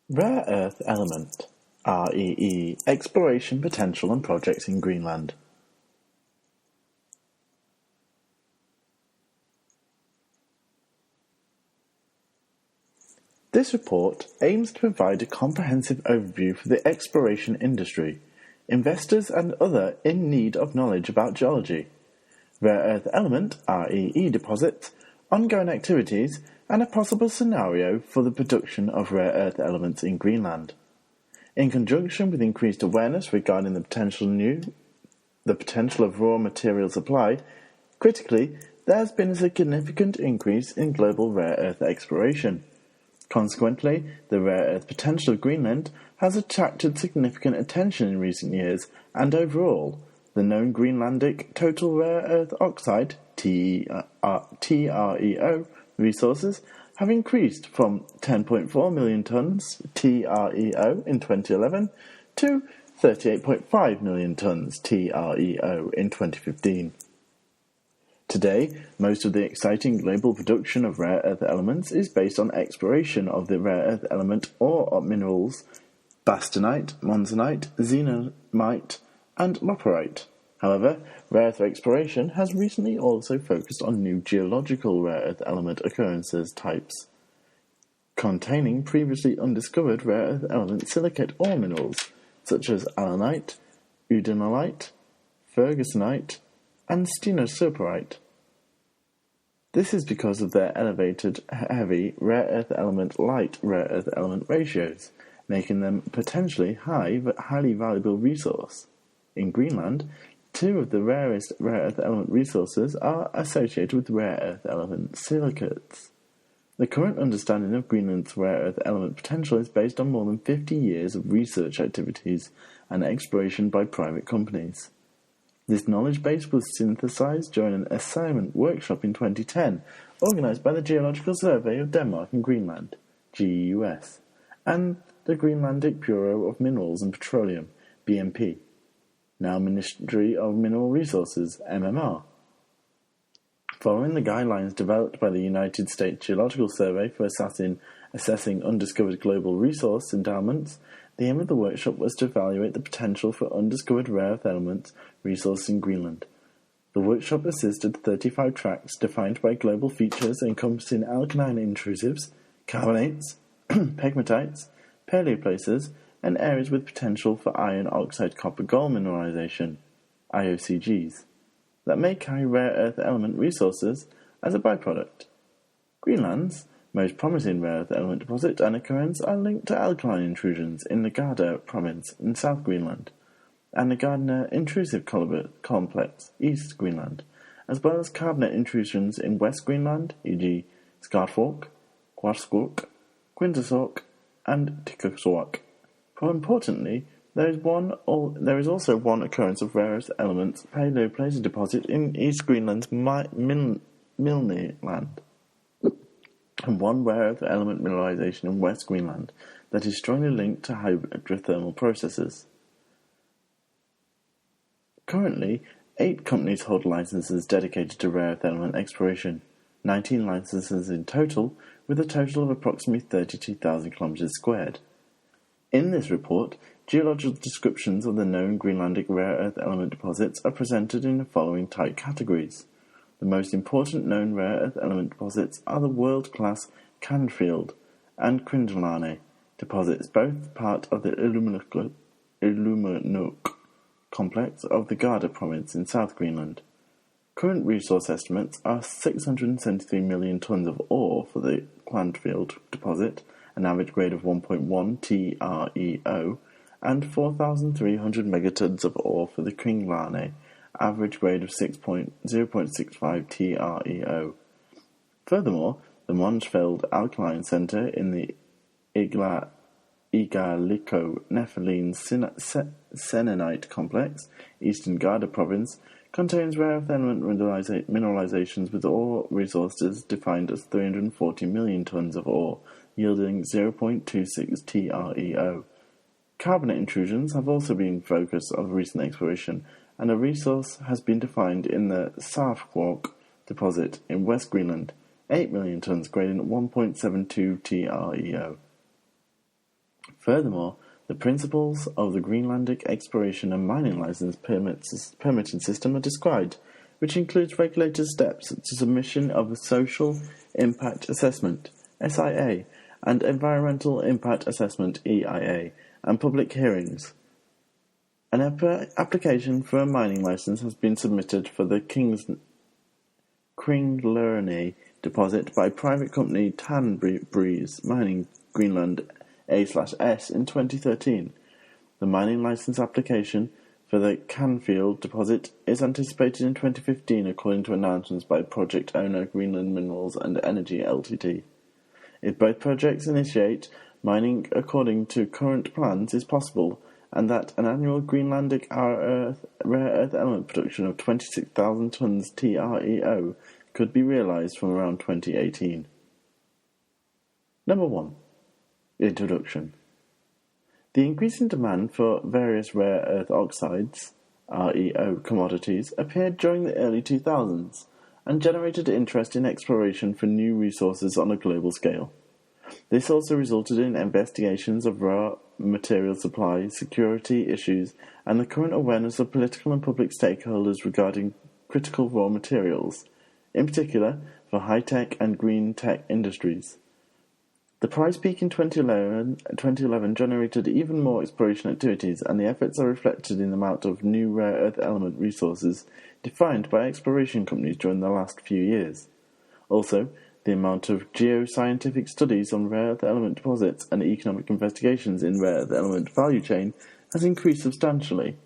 Rare Earth Element REE Exploration Potential and Projects in Greenland. This report aims to provide a comprehensive overview for the exploration industry, investors and other in need of knowledge about geology, rare earth element REE deposits, ongoing activities, and a possible scenario for the production of rare earth elements in Greenland. In conjunction with increased awareness regarding the potential of raw material supply, critically, there has been a significant increase in global rare earth exploration. Consequently, the rare earth potential of Greenland has attracted significant attention in recent years, and overall, the known Greenlandic total rare earth oxide TREO resources have increased from 10.4 million tonnes TREO in 2011 to 38.5 million tonnes TREO in 2015. Today, most of the exciting global production of rare earth elements is based on exploration of the rare earth element or minerals bastonite, monzonite, xenomite, and laperite. However, rare earth exploration has recently also focused on new geological rare earth element occurrences types, containing previously undiscovered rare earth element silicate ore minerals, such as allanite, udinolite, fergusonite, and stenosuperite. This is because of their elevated heavy rare earth element light rare earth element ratios, making them potentially highly valuable resource. In Greenland, two of the rarest rare earth element resources are associated with rare earth element silicates. The current understanding of Greenland's rare earth element potential is based on more than 50 years of research activities and exploration by private companies. This knowledge base was synthesized during an assignment workshop in 2010, organized by the Geological Survey of Denmark and Greenland, GEUS, and the Greenlandic Bureau of Minerals and Petroleum, BMP, now Ministry of Mineral Resources, MMR. Following the guidelines developed by the United States Geological Survey for assessing undiscovered global resource endowments, the aim of the workshop was to evaluate the potential for undiscovered rare earth elements resources in Greenland. The workshop assisted 35 tracts defined by global features encompassing alkaline intrusives, carbonates, pegmatites, paleoplaces, and areas with potential for iron oxide copper gold mineralization, IOCGs, that may carry rare earth element resources as a byproduct. Greenland's most promising rare earth element deposit and occurrence are linked to alkaline intrusions in the Garda province in South Greenland and the Gardner intrusive complex, East Greenland, as well as carbonate intrusions in West Greenland, e.g. Skarfork, Kvarskok, Quintasok, and Tikasok. More importantly, there is also one occurrence of rare earth elements paleoplacer deposit in East Greenland's Milne land, and one rare earth element mineralization in West Greenland that is strongly linked to hydrothermal processes. Currently, 8 companies hold licenses dedicated to rare earth element exploration, 19 licenses in total, with a total of approximately 32,000 kilometers squared. In this report, geological descriptions of the known Greenlandic rare earth element deposits are presented in the following type categories. The most important known rare earth element deposits are the world-class Canfield and Quindlane deposits, both part of the Illuminuk complex of the Garda province in South Greenland. Current resource estimates are 673 million tonnes of ore for the Quanfield deposit, an average grade of 1.1 TREO, and 4,300 megatons of ore for the Quindlane, average grade of 0.65 TREO. Furthermore, the Monschfeld Alkaline Centre in the Igaliko-Nepheline Senenite complex, Eastern Garda province, contains rare earth element mineralizations with ore resources defined as 340 million tonnes of ore, yielding 0.26 TREO. Carbonate intrusions have also been focus of recent exploration, and a resource has been defined in the Skarfork deposit in West Greenland, 8 million tonnes grading at 1.72 TREO. Furthermore, the principles of the Greenlandic exploration and mining license permitting system are described, which includes regulated steps to submission of a social impact assessment SIA and environmental impact assessment (EIA), and public hearings. An application for a mining license has been submitted for the Kringlerne deposit by private company Tanbreeze Mining Greenland A/S in 2013. The mining license application for the Canfield deposit is anticipated in 2015 according to announcements by project owner Greenland Minerals and Energy Ltd. If both projects initiate, mining according to current plans is possible, and that an annual Greenlandic rare earth element production of 26,000 tons TREO could be realized from around 2018. Number 1. Introduction. The increasing demand for various rare earth oxides (REO) commodities appeared during the early 2000s and generated interest in exploration for new resources on a global scale. This also resulted in investigations of raw material supply, security issues, and the current awareness of political and public stakeholders regarding critical raw materials, in particular for high-tech and green tech industries. The price peak in 2011 generated even more exploration activities, and the efforts are reflected in the amount of new rare earth element resources defined by exploration companies during the last few years. Also, the amount of geoscientific studies on rare earth element deposits and economic investigations in rare earth element value chain has increased substantially.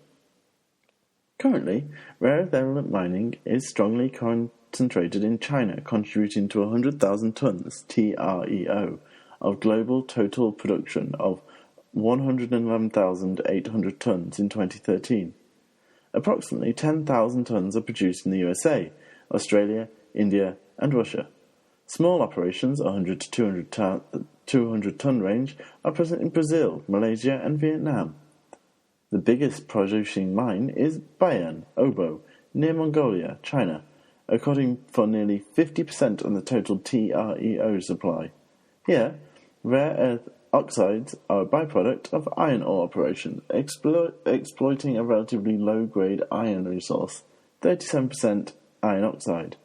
Currently, rare earth element mining is strongly concentrated in China, contributing to 100,000 tons TREO of global total production of 111,800 tons in 2013. Approximately 10,000 tons are produced in the USA, Australia, India, and Russia. Small operations, 100 to 200 ton range, are present in Brazil, Malaysia, and Vietnam. The biggest producing mine is Bayan Obo, near Mongolia, China, accounting for nearly 50% of the total TREO supply. Here, rare earth oxides are a byproduct of iron ore operations, exploiting a relatively low-grade iron resource, 37% iron oxide.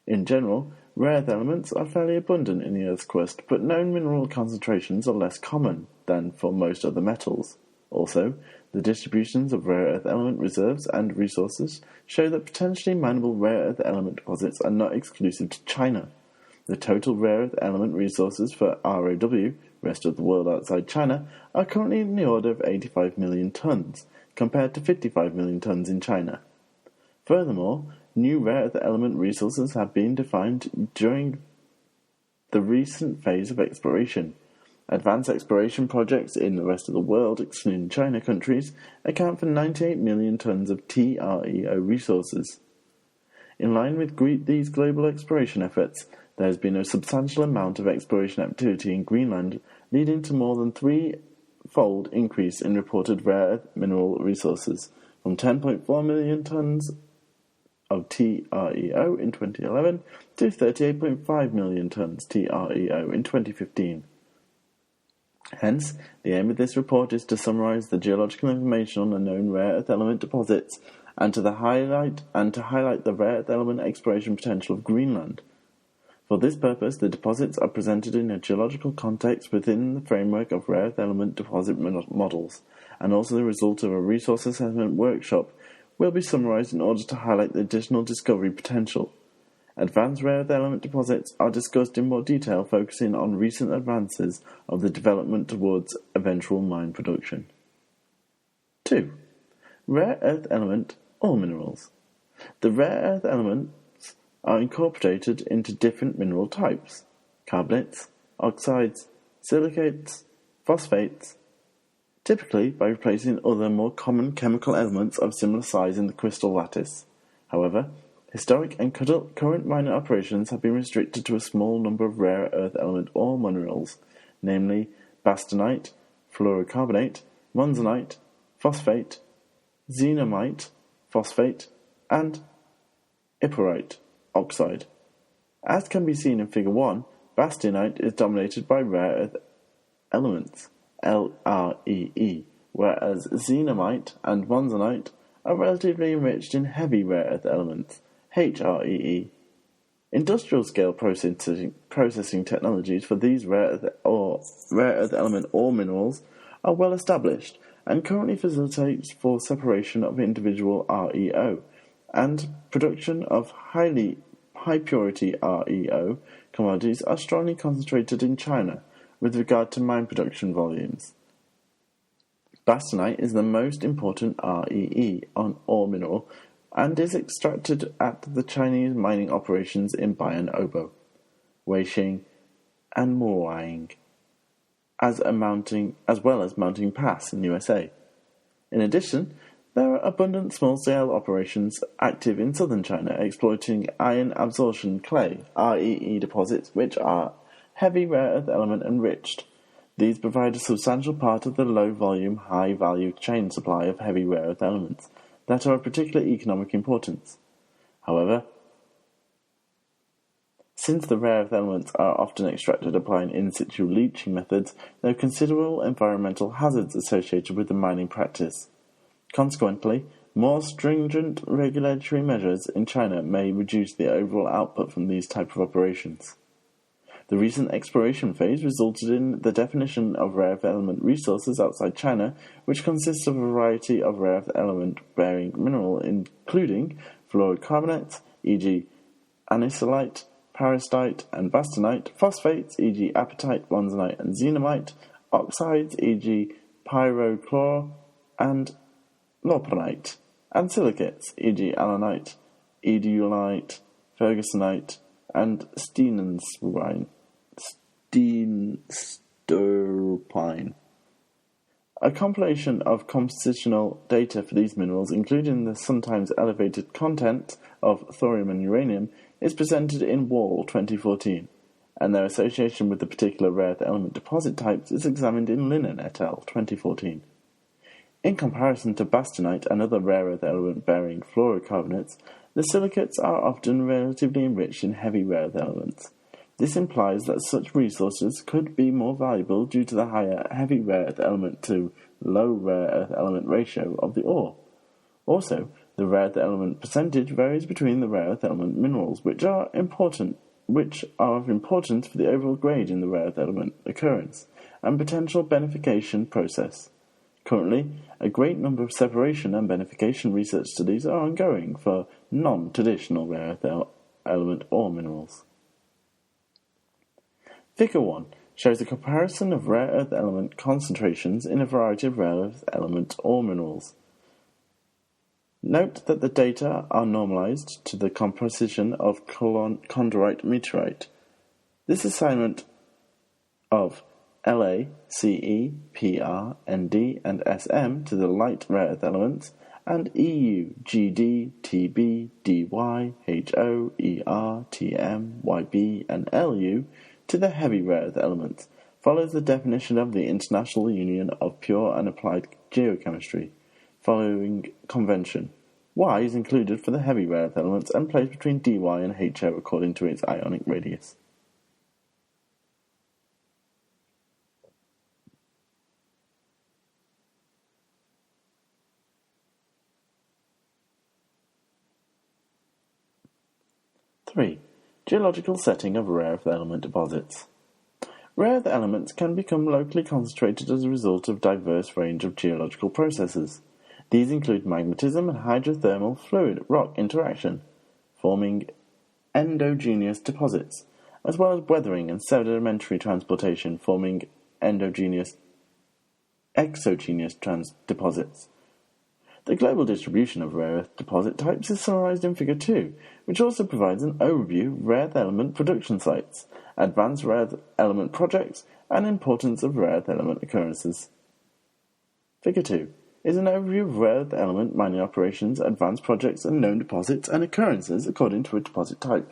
In general, rare earth elements are fairly abundant in the Earth's crust, but known mineral concentrations are less common than for most other metals. Also, the distributions of rare earth element reserves and resources show that potentially mineable rare earth element deposits are not exclusive to China. The total rare earth element resources for ROW, rest of the world outside China, are currently in the order of 85 million tons, compared to 55 million tons in China. Furthermore, new rare earth element resources have been defined during the recent phase of exploration. Advanced exploration projects in the rest of the world, excluding China countries, account for 98 million tons of TREO resources. In line with these global exploration efforts, there has been a substantial amount of exploration activity in Greenland, leading to more than threefold increase in reported rare earth mineral resources, from 10.4 million tons of TREO in 2011 to 38.5 million tons TREO in 2015. Hence, the aim of this report is to summarize the geological information on the known rare earth element deposits and to highlight the rare earth element exploration potential of Greenland. For this purpose, the deposits are presented in a geological context within the framework of rare earth element deposit models, and also the result of a resource assessment workshop will be summarized in order to highlight the additional discovery potential. Advanced rare earth element deposits are discussed in more detail, focusing on recent advances of the development towards eventual mine production. 2. Rare earth element ore minerals. The rare earth elements are incorporated into different mineral types: carbonates, oxides, silicates, phosphates, typically by replacing other more common chemical elements of similar size in the crystal lattice. However, historic and current mining operations have been restricted to a small number of rare earth element ore minerals, namely bastonite, fluorocarbonate, monzonite, phosphate, xenomite, phosphate, and iporite oxide. As can be seen in Figure 1, bastonite is dominated by rare earth elements, LREE, whereas xenomite and monzonite are relatively enriched in heavy rare earth elements, HREE. Industrial-scale processing technologies for these rare earth element ore minerals are well established and currently facilitates for separation of individual REO and production of high-purity REO commodities are strongly concentrated in China with regard to mine production volumes. Bastonite is the most important REE ore mineral and is extracted at the Chinese mining operations in Bayan Obo, Weixing, and Moyang, as well as Mountain Pass in USA. In addition, there are abundant small-scale operations active in southern China exploiting iron absorption clay REE deposits, which are heavy rare earth element enriched. These provide a substantial part of the low-volume, high-value chain supply of heavy rare earth elements that are of particular economic importance. However, since the rare earth elements are often extracted applying in-situ leaching methods, there are considerable environmental hazards associated with the mining practice. Consequently, more stringent regulatory measures in China may reduce the overall output from these type of operations. The recent exploration phase resulted in the definition of rare earth element resources outside China, which consists of a variety of rare earth element-bearing mineral, including fluorocarbonate, e.g. anisolite, parastite, and bastonite, phosphates, e.g. apatite, monzonite, and xenomite, oxides, e.g. pyrochlor, and lorpinite, and silicates, e.g. allanite, edulite, fergusonite, and steensterpine. A compilation of compositional data for these minerals, including the sometimes elevated content of thorium and uranium, is presented in Wall 2014, and their association with the particular rare earth element deposit types is examined in Linen et al. 2014. In comparison to bastonite and other rare earth element-bearing fluorocarbonates, the silicates are often relatively enriched in heavy rare earth elements. This implies that such resources could be more valuable due to the higher heavy rare earth element to low rare earth element ratio of the ore. Also, the rare earth element percentage varies between the rare earth element minerals, which are of importance for the overall grade in the rare earth element occurrence and potential beneficiation process. Currently, a great number of separation and beneficiation research studies are ongoing for non-traditional rare earth element ore minerals. Figure 1 shows a comparison of rare earth element concentrations in a variety of rare earth element ore minerals. Note that the data are normalized to the composition of chondrite meteorite. This assignment of La, Ce, Pr, Nd, and Sm to the light rare earth elements, and Eu, Gd, Tb, Dy, Ho, Er, Tm, Yb, and Lu to the heavy rare earth elements follows the definition of the International Union of Pure and Applied Geochemistry, following convention. Y is included for the heavy rare earth elements and placed between Dy and Ho according to its ionic radius. Geological setting of rare earth element deposits. Rare earth elements can become locally concentrated as a result of a diverse range of geological processes. These include magmatism and hydrothermal fluid-rock interaction, forming endogenous deposits, as well as weathering and sedimentary transportation, forming exogenous deposits. The global distribution of rare earth deposit types is summarized in Figure 2, which also provides an overview of rare earth element production sites, advanced rare earth element projects, and importance of rare earth element occurrences. Figure 2 is an overview of rare earth element mining operations, advanced projects, and known deposits and occurrences according to a deposit type.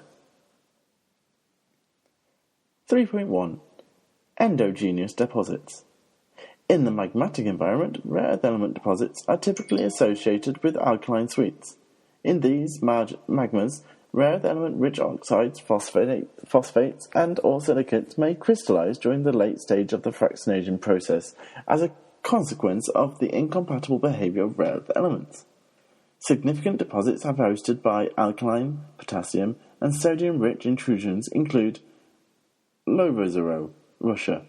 3.1 Endogenous deposits. In the magmatic environment, rare earth element deposits are typically associated with alkaline suites. In these magmas, rare earth element-rich oxides, phosphates, and or silicates may crystallize during the late stage of the fractionation process as a consequence of the incompatible behavior of rare earth elements. Significant deposits have hosted by alkaline, potassium, and sodium-rich intrusions include Lovozero, Russia,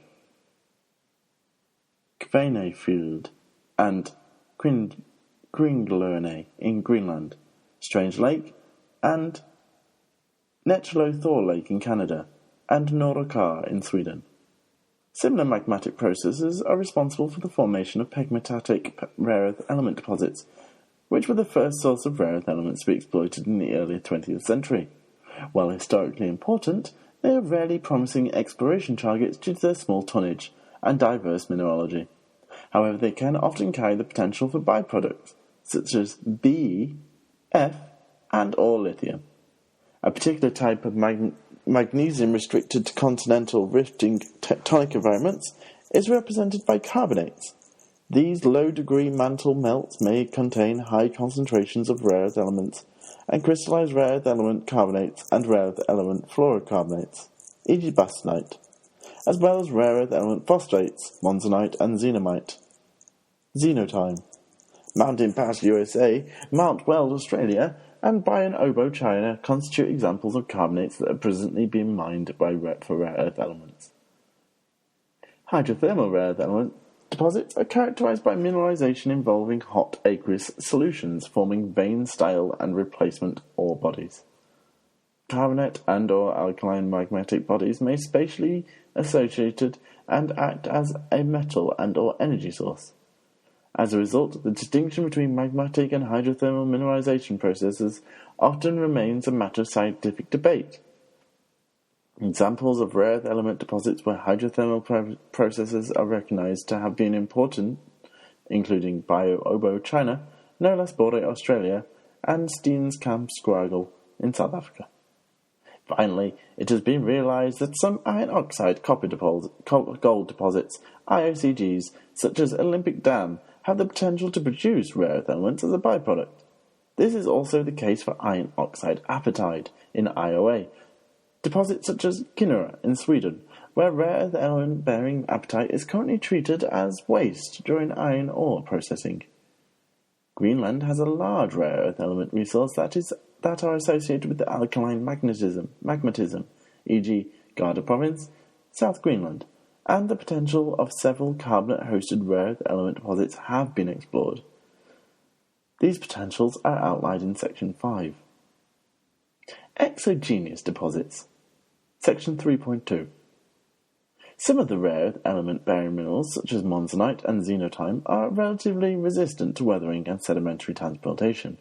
Kvanefjeld, and Greenland in Greenland, Strange Lake, and Netchelo Thor Lake in Canada, and Norokar in Sweden. Similar magmatic processes are responsible for the formation of pegmatitic rare earth element deposits, which were the first source of rare earth elements to be exploited in the early 20th century. While historically important, they are rarely promising exploration targets due to their small tonnage and diverse mineralogy. However, they can often carry the potential for byproducts, such as Be, F, and or lithium. A particular type of magnesium restricted to continental rifting tectonic environments is represented by carbonates. These low-degree mantle melts may contain high concentrations of rare earth elements and crystallize rare earth element carbonates and rare earth element fluorocarbonates, e.g. bastonite, as well as rare earth element phosphates, monzonite and xenotime. Mountain Pass, USA, Mount Weld, Australia, and Bayan Obo, China constitute examples of carbonates that are presently being mined for rare earth elements. Hydrothermal rare earth element deposits are characterized by mineralization involving hot aqueous solutions forming vein-style and replacement ore bodies. Carbonate and or alkaline magmatic bodies may spatially associated and act as a metal and or energy source. As a result, the distinction between magmatic and hydrothermal mineralization processes often remains a matter of scientific debate. Examples of rare earth element deposits where hydrothermal processes are recognized to have been important, including Bio-Obo, China, Nolas Borde, Australia, and Steenkamp Squargle in South Africa. Finally, it has been realized that some iron oxide gold deposits, IOCGs, such as Olympic Dam, have the potential to produce rare earth elements as a byproduct. This is also the case for iron oxide apatite in IOA, deposits such as Kinnura in Sweden, where rare earth element-bearing apatite is currently treated as waste during iron ore processing. Greenland has a large rare earth element resource that are associated with the alkaline magmatism, e.g. Garda Province, South Greenland, and the potential of several carbonate-hosted rare earth element deposits have been explored. These potentials are outlined in Section 5. Exogenous deposits. Section 3.2. Some of the rare earth element-bearing minerals, such as monzonite and xenotime, are relatively resistant to weathering and sedimentary transportation.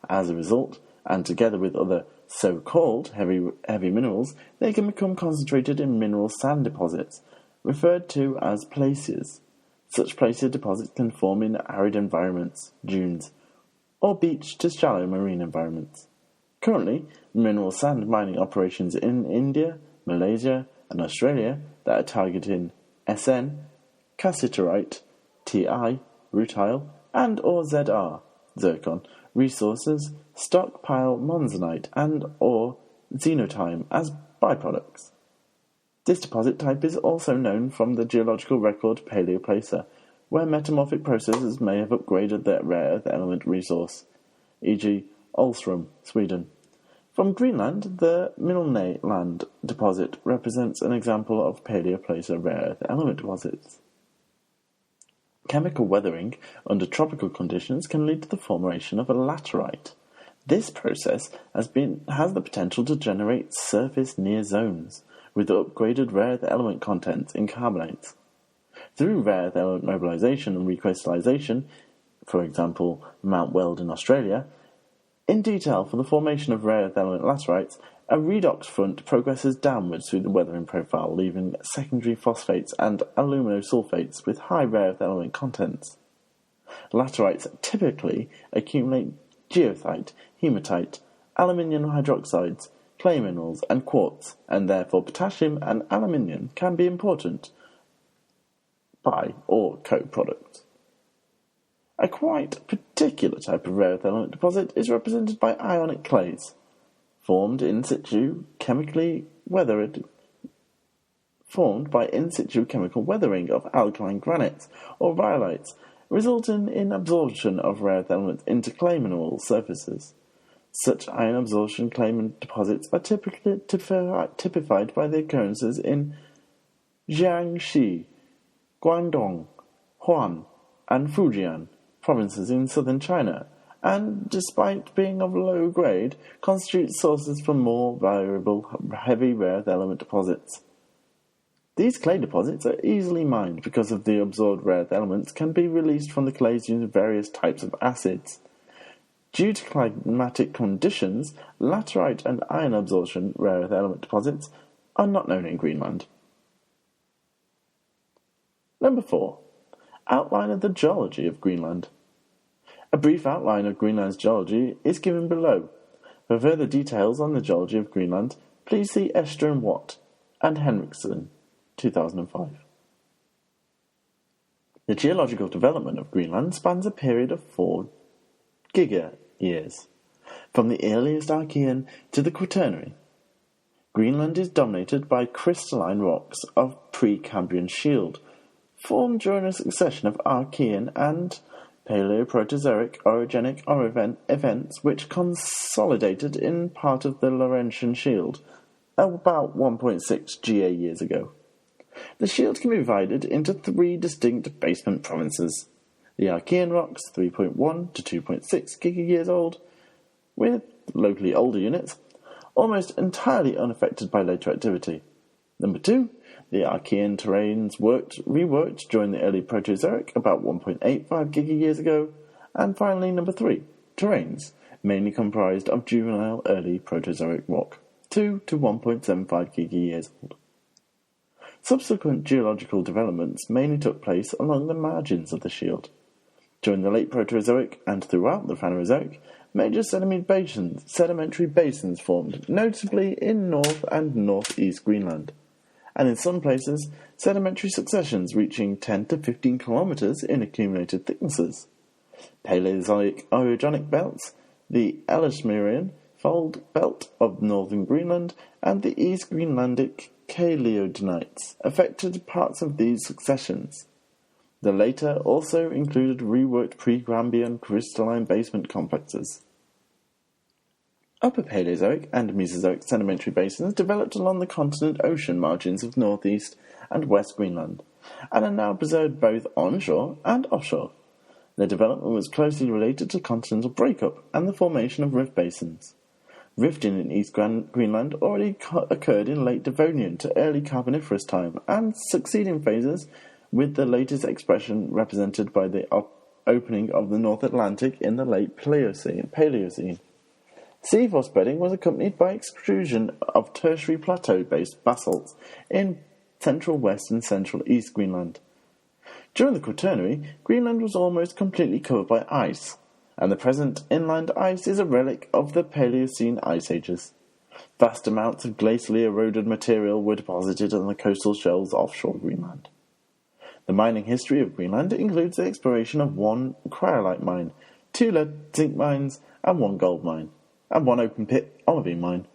As a result, and together with other so-called heavy minerals, they can become concentrated in mineral sand deposits, referred to as placiers. Such placier deposits can form in arid environments, dunes, or beach to shallow marine environments. Currently, mineral sand mining operations in India, Malaysia, and Australia that are targeting SN, cassiterite, TI, rutile, and or ZR, zircon, resources stockpile monzonite and or xenotime as byproducts. This deposit type is also known from the geological record Paleoplacer, where metamorphic processes may have upgraded their rare earth element resource, e.g. Ulsrum, Sweden. From Greenland, the Milneland deposit represents an example of Paleoplacer rare earth element deposits. Chemical weathering under tropical conditions can lead to the formation of a laterite. This process has the potential to generate surface near zones with upgraded rare earth element content in carbonates. Through rare earth element mobilization and recrystallization, for example, Mount Weld in Australia, in detail for the formation of rare earth element laterites, a redox front progresses downwards through the weathering profile, leaving secondary phosphates and aluminosulfates with high rare earth element contents. Laterites typically accumulate geothite, hematite, aluminium hydroxides, clay minerals, and quartz, and therefore potassium and aluminium can be important by or co-products. A quite particular type of rare earth element deposit is represented by ionic clays. formed by in situ chemical weathering of alkaline granites or rhyolites, resulting in absorption of rare earth elements into clay mineral surfaces. Such ion absorption clay deposits are typically typified by the occurrences in Jiangxi, Guangdong, Hunan, and Fujian provinces in southern China, and, despite being of low grade, constitute sources for more variable heavy rare earth element deposits. These clay deposits are easily mined because of the absorbed rare earth elements can be released from the clays using various types of acids. Due to climatic conditions, laterite and iron absorption rare earth element deposits are not known in Greenland. Number 4. Outline of the geology of Greenland. A brief outline of Greenland's geology is given below. For further details on the geology of Greenland, please see Ester and Watt and Henriksen, 2005. The geological development of Greenland spans a period of 4 giga-years, from the earliest Archean to the Quaternary. Greenland is dominated by crystalline rocks of Precambrian shield, formed during a succession of Archean and Paleoproterozoic orogenic events which consolidated in part of the Laurentian Shield about 1.6 GA years ago. The shield can be divided into 3 distinct basement provinces. The Archean rocks, 3.1 to 2.6 giga-years old, with locally older units, almost entirely unaffected by later activity. Number 2, the Archean terrains reworked during the early Proterozoic about 1.85 giga-years ago. And finally, number 3, terrains, mainly comprised of juvenile early Proterozoic rock, 2 to 1.75 giga-years old. Subsequent geological developments mainly took place along the margins of the shield. During the late Proterozoic and throughout the Phanerozoic, major sedimentary basins formed, notably in north and northeast Greenland, and in some places, sedimentary successions reaching 10 to 15 kilometers in accumulated thicknesses. Paleozoic orogenic belts, the Ellesmerian fold belt of northern Greenland, and the East Greenlandic Caleidonites affected parts of these successions. The later also included reworked Precambrian crystalline basement complexes. Upper Paleozoic and Mesozoic sedimentary basins developed along the continent ocean margins of northeast and west Greenland, and are now preserved both onshore and offshore. Their development was closely related to continental breakup and the formation of rift basins. Rifting in East Greenland already occurred in late Devonian to early Carboniferous time, and succeeding phases, with the latest expression represented by the opening of the North Atlantic in the late Paleocene. Seafloor spreading was accompanied by extrusion of tertiary plateau-based basalts in central west and central east Greenland. During the Quaternary, Greenland was almost completely covered by ice, and the present inland ice is a relic of the Paleocene ice ages. Vast amounts of glacially eroded material were deposited on the coastal shelves offshore Greenland. The mining history of Greenland includes the exploration of 1 cryolite mine, 2 lead zinc mines, and 1 gold mine, and 1 open-pit olivine mine.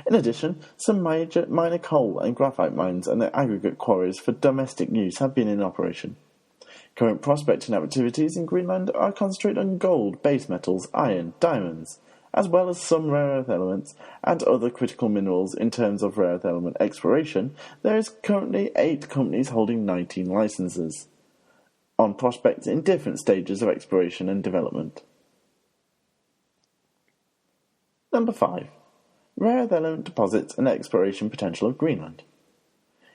In addition, some minor coal and graphite mines and their aggregate quarries for domestic use have been in operation. Current prospecting activities in Greenland are concentrated on gold, base metals, iron, diamonds, as well as some rare earth elements and other critical minerals. In terms of rare earth element exploration, there is currently 8 companies holding 19 licenses on prospects in different stages of exploration and development. Number 5. Rare earth element deposits and exploration potential of Greenland.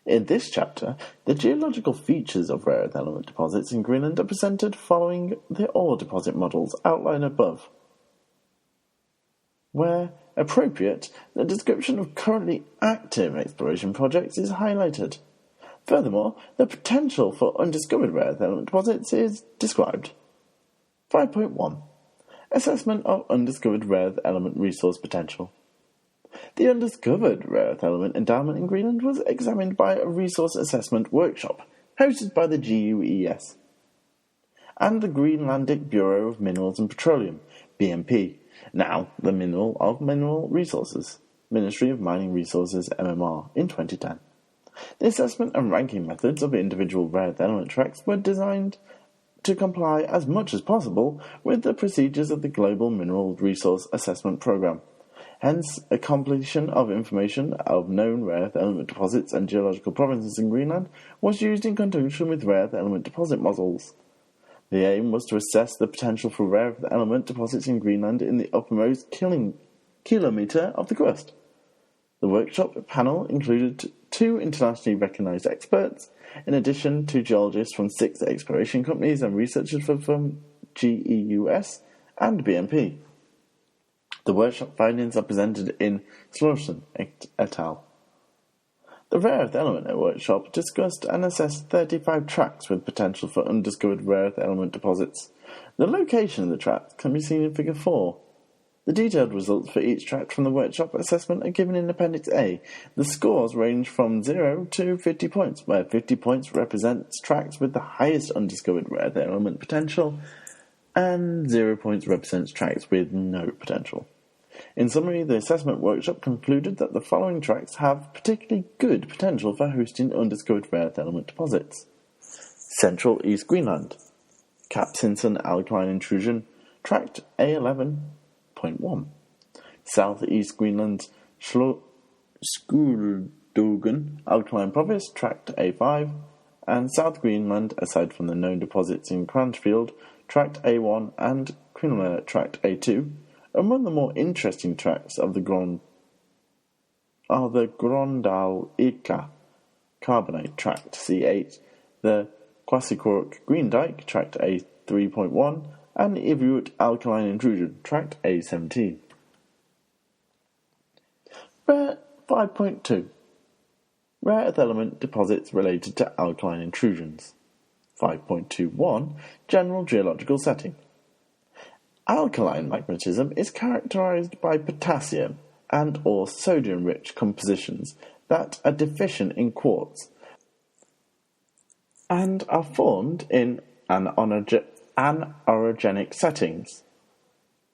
In this chapter, the geological features of rare earth element deposits in Greenland are presented following the ore deposit models outlined above. Where appropriate, the description of currently active exploration projects is highlighted. Furthermore, the potential for undiscovered rare earth element deposits is described. 5.1. Assessment of undiscovered rare earth element resource potential. The undiscovered rare earth element endowment in Greenland was examined by a resource assessment workshop hosted by the GUES and the Greenlandic Bureau of Minerals and Petroleum, BMP, Now, the Mineral of Mineral Resources, Ministry of Mining Resources MMR, in 2010. The assessment and ranking methods of individual rare earth element tracts were designed to comply as much as possible with the procedures of the Global Mineral Resource Assessment Programme. Hence, a compilation of information of known rare earth element deposits and geological provinces in Greenland was used in conjunction with rare earth element deposit models. The aim was to assess the potential for rare earth element deposits in Greenland in the uppermost kilometre of the crust. The workshop panel included 2 internationally recognised experts, in addition to geologists from 6 exploration companies and researchers from GEUS and BNP. The workshop findings are presented in Slorson et al. The Rare Earth Element Workshop discussed and assessed 35 tracts with potential for undiscovered rare earth element deposits. The location of the tracts can be seen in Figure 4. The detailed results for each tract from the workshop assessment are given in Appendix A. The scores range from 0 to 50 points, where 50 points represents tracts with the highest undiscovered rare earth element potential, and 0 points represents tracts with no potential. In summary, the assessment workshop concluded that the following tracts have particularly good potential for hosting undiscovered rare earth element deposits. Central East Greenland, Cap Simpson Alkaline Intrusion, Tract A11.1. South East Greenland, Skulddogen Alkaline Province, Tract A5, and South Greenland, aside from the known deposits in Cranfield, Tract A1 and Quinlan, Tract A2. Among the more interesting tracts of the Grondal-Ika Carbonate, Tract C8, the Quasicork Green Dyke, Tract A3.1, and Ivuit Alkaline Intrusion, Tract A17. 5.2. Rare earth element deposits related to alkaline intrusions. 5.21. General geological setting. Alkaline magmatism is characterized by potassium and or sodium-rich compositions that are deficient in quartz and are formed in anorogenic settings.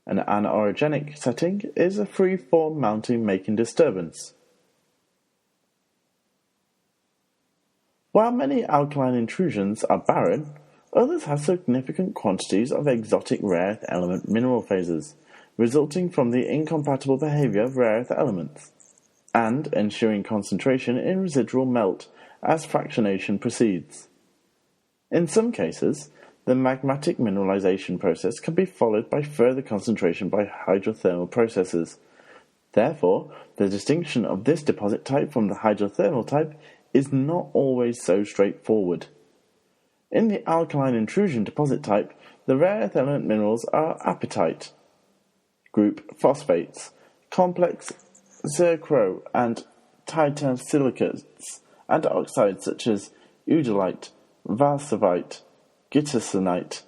An anorogenic setting is a free-form mountain making disturbance. While many alkaline intrusions are barren, others have significant quantities of exotic rare earth element mineral phases, resulting from the incompatible behavior of rare earth elements, and ensuing concentration in residual melt as fractionation proceeds. In some cases, the magmatic mineralization process can be followed by further concentration by hydrothermal processes. Therefore, the distinction of this deposit type from the hydrothermal type is not always so straightforward. In the alkaline intrusion deposit type, the rare earth element minerals are apatite group phosphates, complex zircro and titanium-silicates, and oxides such as eudolite, valsavite, gittisonite,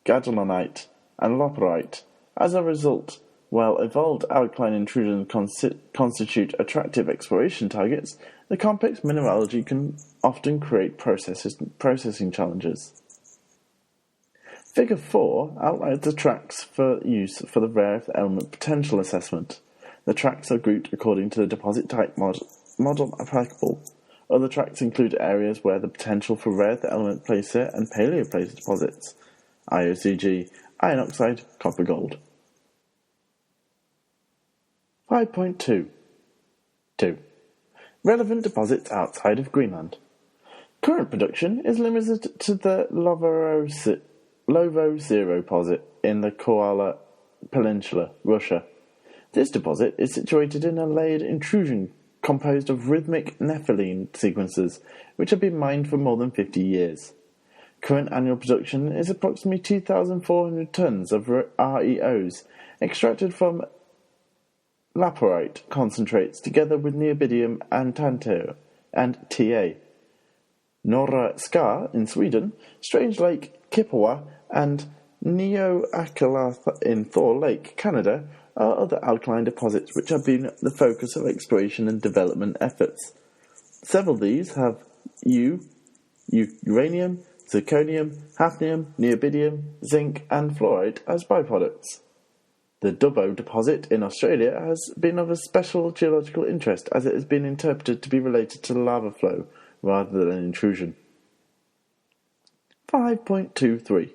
gadolonite, and laperite. As a result, while evolved alkaline intrusions constitute attractive exploration targets, the complex mineralogy can often create processing challenges. Figure 4 outlines the tracts for use for the rare earth element potential assessment. The tracts are grouped according to the deposit type model applicable. Other tracts include areas where the potential for rare earth element placer and paleoplacer deposits, IOCG, iron oxide, copper gold. 5.2. 2. Relevant deposits outside of Greenland. Current production is limited to the Lovo-Zero deposit in the Koala Peninsula, Russia. This deposit is situated in a layered intrusion composed of rhythmic nepheline sequences, which have been mined for more than 50 years. Current annual production is approximately 2,400 tons of REOs extracted from laperite concentrates together with neobidium and tantalum and TA. Norra Ska in Sweden, Strange Lake, Kippawa, and Neoakalath in Thor Lake, Canada, are other alkaline deposits which have been the focus of exploration and development efforts. Several of these have uranium, zirconium, hafnium, neobidium, zinc, and fluorite as byproducts. The Dubbo deposit in Australia has been of a special geological interest as it has been interpreted to be related to lava flow rather than intrusion. 5.23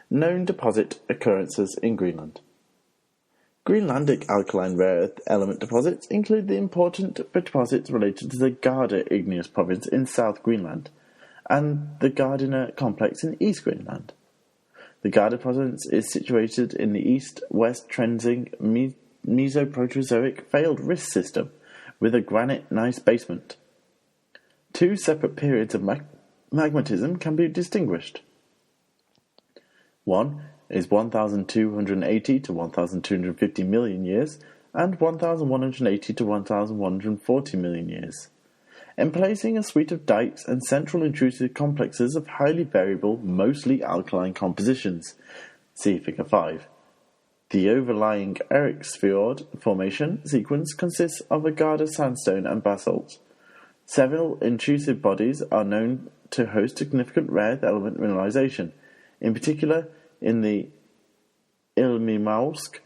Known deposit occurrences in Greenland. Greenlandic alkaline rare earth element deposits include the important deposits related to the Gardar igneous province in South Greenland and the Gardiner complex in East Greenland. The Gardar province is situated in the east-west trending Mesoproterozoic failed rift system with a granite gneiss basement. Two separate periods of magmatism can be distinguished. One is 1,280 to 1,250 million years and 1,180 to 1,140 million years, emplacing a suite of dikes and central intrusive complexes of highly variable, mostly alkaline compositions. See Figure 5. The overlying Eriksfjord formation sequence consists of a Gardar sandstone and basalt. Several intrusive bodies are known to host significant rare earth element mineralization, in particular in the Ilmiausk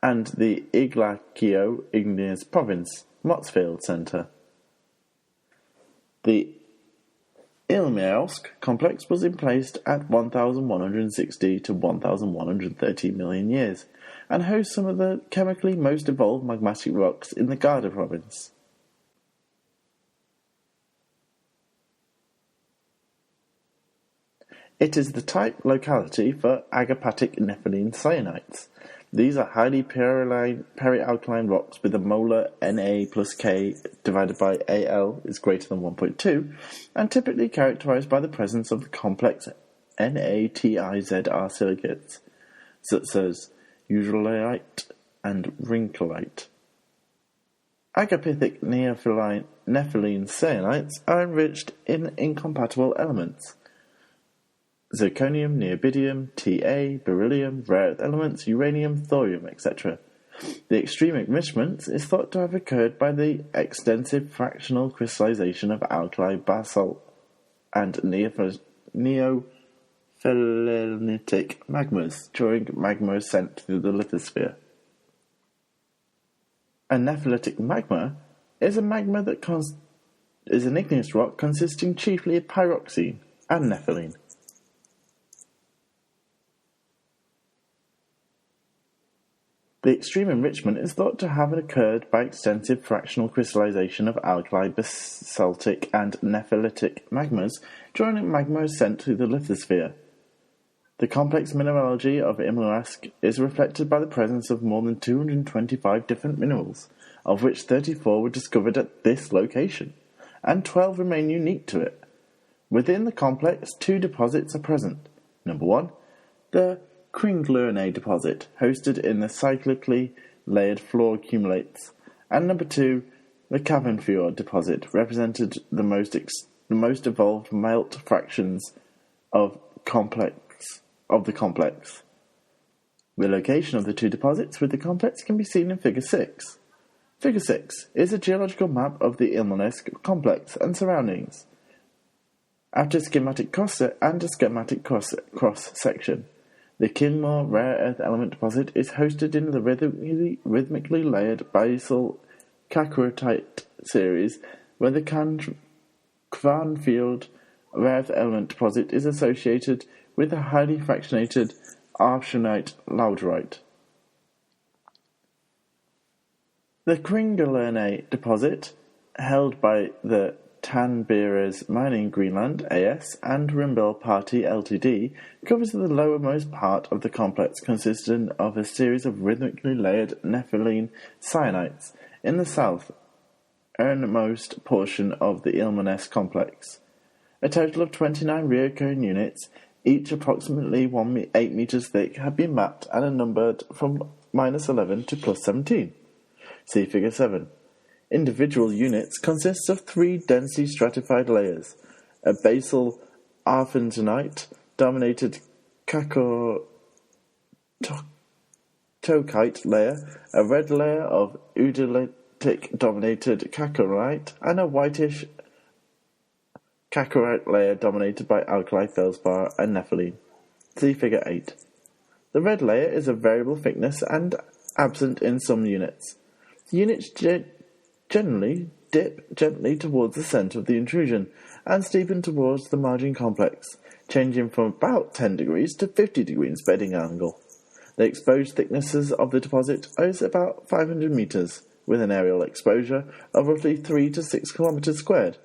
and the Iglakio igneous province, Motsfield Centre. The Ilmiausk complex was emplaced at 1,160 to 1,130 million years and hosts some of the chemically most evolved magmatic rocks in the Gardar province. It is the type locality for agapatic nepheline cyanites. These are highly perialkaline rocks with a molar Na plus K divided by Al is greater than 1.2 and typically characterized by the presence of the complex NaTiZr silicates, such as usualite and wrinkleite. Agapithic nepheline cyanites are enriched in incompatible elements. Zirconium, neobidium, Ta, beryllium, rare earth elements, uranium, thorium, etc. The extreme enrichment is thought to have occurred by the extensive fractional crystallization of alkali basalt and neophylitic magmas during magma ascent through the lithosphere. A nephilitic magma is a magma that is an igneous rock consisting chiefly of pyroxene and nepheline. The extreme enrichment is thought to have occurred by extensive fractional crystallization of alkali basaltic and nephilitic magmas during a magma ascent through the lithosphere. The complex mineralogy of Ilmiausk is reflected by the presence of more than 225 different minerals, of which 34 were discovered at this location, and 12 remain unique to it. Within the complex, two deposits are present. Number 1, the Greenland deposit, hosted in the cyclically layered floor accumulates, and number 2, the Cavernfjord deposit, represented the most evolved melt fractions of the complex. The location of the two deposits with the complex can be seen in Figure 6. Figure 6 is a geological map of the Ilmensk complex and surroundings, after schematic cross section. The Kinmore rare earth element deposit is hosted in the rhythmically layered basal cacoretite series, where the Cvarnfield rare earth element deposit is associated with the highly fractionated arsenite lauderite. The Greenland deposit, held by the Tanberes Mining Greenland AS and Rimbel Party Ltd, covers the lowermost part of the complex, consisting of a series of rhythmically layered nepheline cyanites in the southernmost portion of the Ilmensk complex. A total of 29 recurring units, each approximately 8 meters thick, have been mapped and are numbered from -11 to +17. See Figure 7. Individual units consist of 3 densely stratified layers: a basal arfentonite-dominated cacotokite layer, a red layer of udolitic-dominated cacorite, and a whitish cacorite layer dominated by alkali feldspar and nepheline. See Figure 8. The red layer is of variable thickness and absent in some units. The units generally dip gently towards the centre of the intrusion and steepen towards the margin complex, changing from about 10 degrees to 50 degrees bedding angle. The exposed thicknesses of the deposit is about 500 metres, with an aerial exposure of roughly 3 to 6 kilometres squared.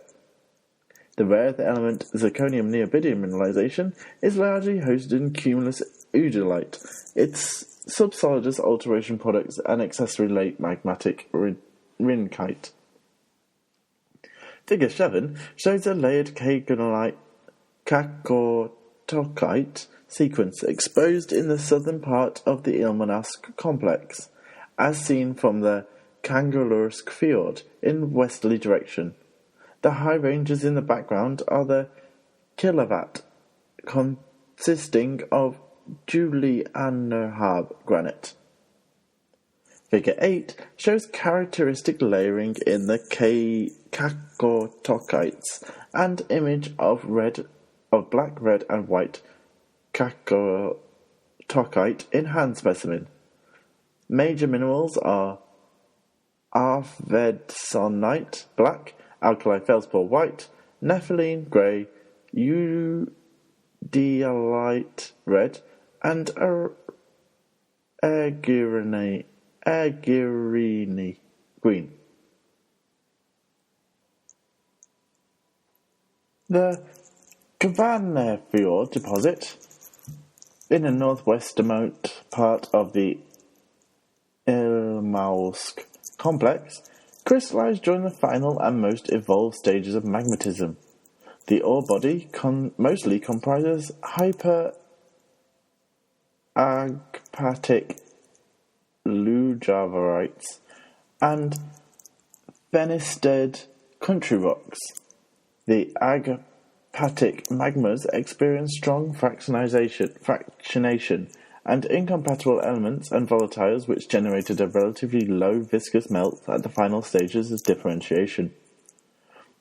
The rare element zirconium neobidium mineralization is largely hosted in cumulus udolite, its subsolidus alteration products and accessory late magmatic rinkite. Figure 7 shows a layered cacotokite sequence exposed in the southern part of the Ilmenausk complex, as seen from the Kangerlusk fjord in westerly direction. The high ranges in the background are the Kilowatt, consisting of Julianerhab granite. Figure 8 shows characteristic layering in the cacotokites and image of black, red and white cacotokite in hand specimen. Major minerals are arfvedsonite, black, alkali feldspar, white, nepheline, grey, eudialyte, red, and aegirine, green. The Carbonate Fjord deposit, in the northwesternmost part of the Ilmenausk complex, crystallized during the final and most evolved stages of magmatism. The ore body mostly comprises hyperagpatic lujavarites and fenested country rocks. The agpatic magmas experience strong fractionation and incompatible elements and volatiles which generated a relatively low viscous melt at the final stages of differentiation.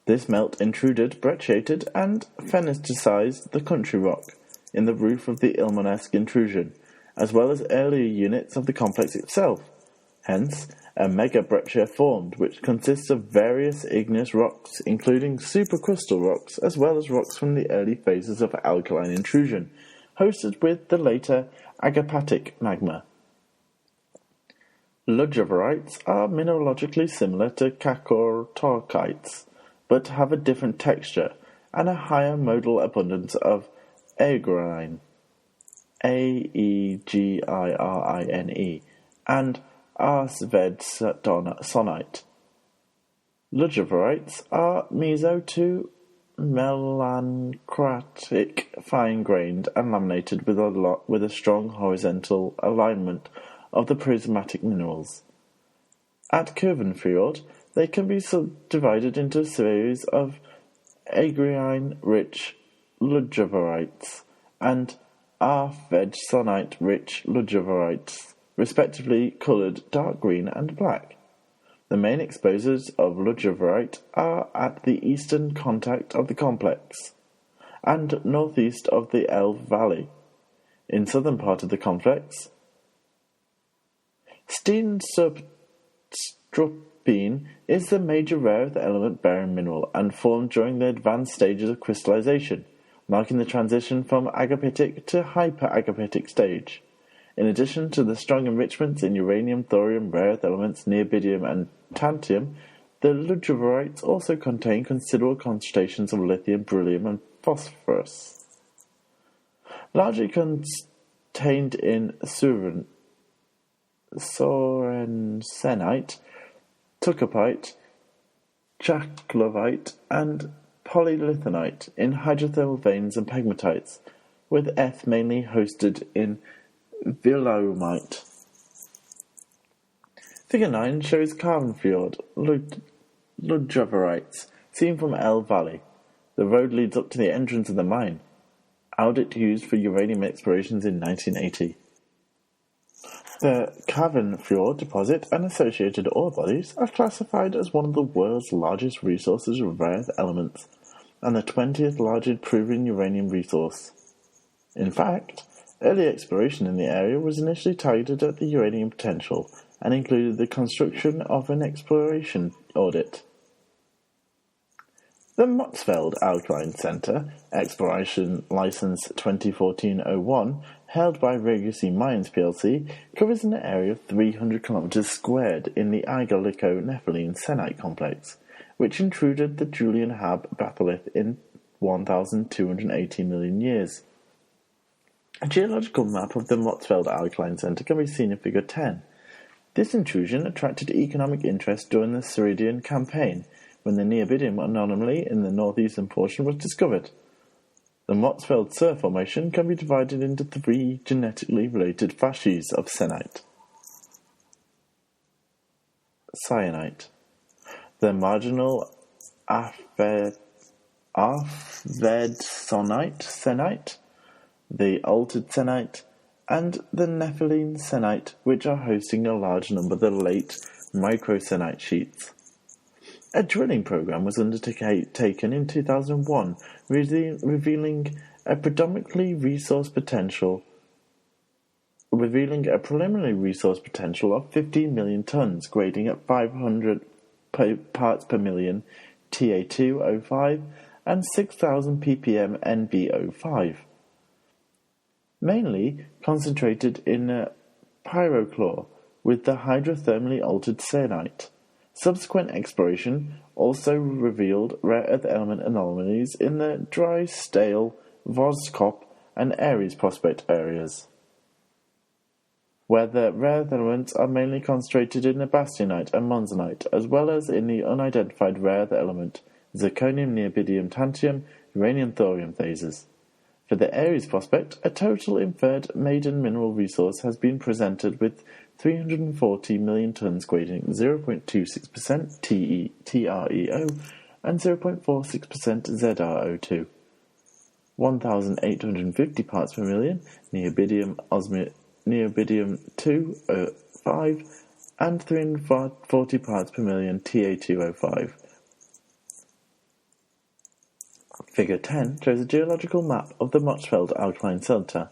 This melt intruded, brecciated, and phenetized the country rock in the roof of the Ilmenausk intrusion, as well as earlier units of the complex itself. Hence, a megabreccia formed, which consists of various igneous rocks, including supercrystal rocks, as well as rocks from the early phases of alkaline intrusion, hosted with the later agapatic magma. Lujavarites are mineralogically similar to cacotokite, but have a different texture and a higher modal abundance of aegirine, Aegirine, and arfvedsonite. Lujavarites are meso to melanchromatic, fine-grained and laminated with a strong horizontal alignment of the prismatic minerals. At Kurvenfjord, they can be subdivided into a series of aegirine-rich lujavarites and arfvedsonite-rich lujavarites, respectively coloured dark green and black. The main exposures of lujavarite are at the eastern contact of the complex and northeast of the Elbe Valley. In southern part of the complex, steensuppstropine is the major rare earth element-bearing mineral and formed during the advanced stages of crystallization, marking the transition from agapitic to hyperagapitic stage. In addition to the strong enrichments in uranium, thorium, rare earth elements, neobidium, and tantalum, the lujavarites also contain considerable concentrations of lithium, beryllium, and phosphorus. Largely contained in sorensenite, tucapite, chaclovite, and polylithanite in hydrothermal veins and pegmatites, with F mainly hosted in Vilomite. Figure 9 shows Carvenfjord lujavarites, seen from Elbe Valley. The road leads up to the entrance of the mine. Audit used for uranium explorations in 1980. The Carvenfjord deposit and associated ore bodies are classified as one of the world's largest resources of rare earth elements, and the 20th largest proven uranium resource. In fact, Early exploration in the area was initially targeted at the uranium potential and included the construction of an exploration audit. The Motzfeldt Alkaline Centre, Exploration Licence 2014-01, held by Legacy Mines plc, covers an area of 300 km squared in the Igalico-Nepheline Senite complex, which intruded the Julian Hab batholith in 1,280 million years. A geological map of the Motzfeldt Alkaline Centre can be seen in Figure 10. This intrusion attracted economic interest during the Ceridian campaign, when the neobidium anomaly in the northeastern portion was discovered. The Motzfeldt Sur Formation can be divided into 3 genetically related fascies of senite. Syenite. The marginal Arfvedsonite senite, the altered senite, and the Nepheline senite, which are hosting a large number of the late microsenite sheets. A drilling program was undertaken in 2001, revealing a preliminary resource potential of 15 million tons, grading at 500 parts per million Ta2O5 and 6,000 ppm NbO5. Mainly concentrated in pyrochlore with the hydrothermally altered senite. Subsequent exploration also revealed rare earth element anomalies in the Dry Stale, Voskop, and Aries prospect areas, where the rare earth elements are mainly concentrated in the bastionite and monzonite, as well as in the unidentified rare earth element zirconium, neobidium, tantium, uranium, thorium phases. For the Aries prospect, a total inferred maiden mineral resource has been presented with 340 million tons grading 0.26% TREO and 0.46% ZrO2, 1,850 parts per million neobidium-2O5 and 340 parts per million Ta2O5. Figure 10 shows a geological map of the Motzfeldt Alkaline Centre.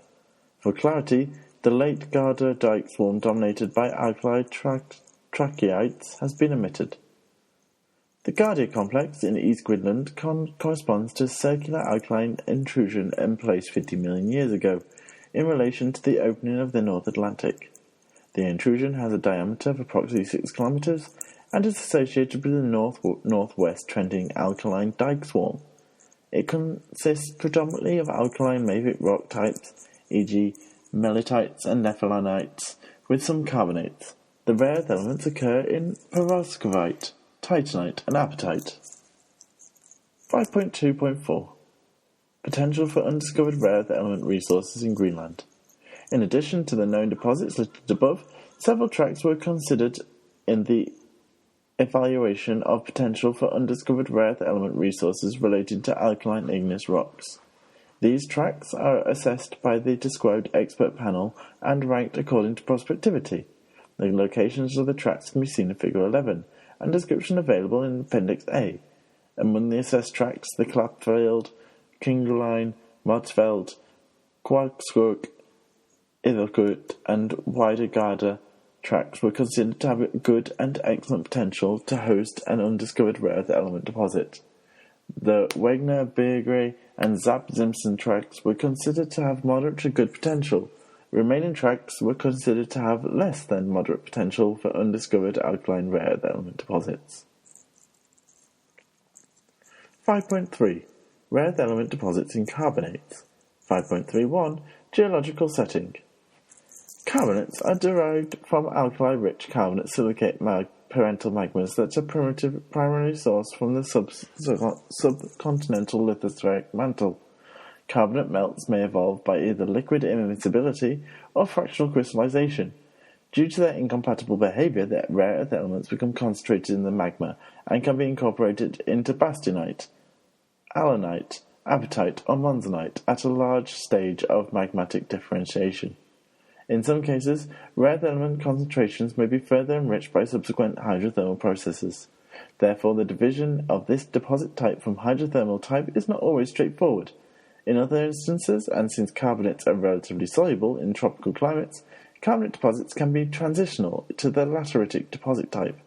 For clarity, the late Garda dike swarm dominated by alkali tracheites has been omitted. The Garda complex in East Greenland corresponds to a circular alkaline intrusion in place 50 million years ago, in relation to the opening of the North Atlantic. The intrusion has a diameter of approximately 6 kilometers and is associated with the northwest trending alkaline dike swarm. It consists predominantly of alkaline mafic rock types, e.g. melitites and nephelinites, with some carbonates. The rare earth elements occur in perovskite, titanite, and apatite. 5.2.4 Potential for undiscovered rare earth element resources in Greenland. In addition to the known deposits listed above, several tracks were considered in the evaluation of potential for undiscovered rare earth element resources related to alkaline igneous rocks. These tracks are assessed by the described expert panel and ranked according to prospectivity. The locations of the tracks can be seen in Figure 11, and description available in Appendix A. Among the assessed tracks, the Clapfield, Kingeline, Motzfeldt, Quarkshoek, Ithelkut, and wider Garda tracks were considered to have good and excellent potential to host an undiscovered rare earth element deposit. The Wegner, Birgray, and Zapp-Simpson tracks were considered to have moderate to good potential. Remaining tracks were considered to have less than moderate potential for undiscovered alkaline rare earth element deposits. 5.3 Rare earth element deposits in carbonates. 5.31 Geological setting. Carbonates are derived from alkali-rich carbonate silicate parental magmas that are primarily sourced from the subcontinental lithospheric mantle. Carbonate melts may evolve by either liquid immiscibility or fractional crystallization. Due to their incompatible behavior, the rare earth elements become concentrated in the magma and can be incorporated into bastionite, allanite, apatite, or monzonite at a large stage of magmatic differentiation. In some cases, rare earth element concentrations may be further enriched by subsequent hydrothermal processes. Therefore, the division of this deposit type from hydrothermal type is not always straightforward. In other instances, and since carbonates are relatively soluble in tropical climates, carbonate deposits can be transitional to the lateritic deposit type.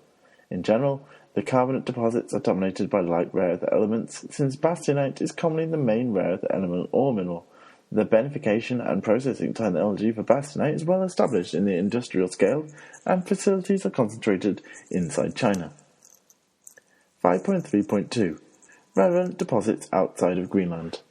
In general, the carbonate deposits are dominated by light rare earth elements, since bastionite is commonly the main rare earth element or mineral. The beneficiation and processing technology for bastionite is well established in the industrial scale, and facilities are concentrated inside China. 5.3.2 Relevant deposits outside of Greenland.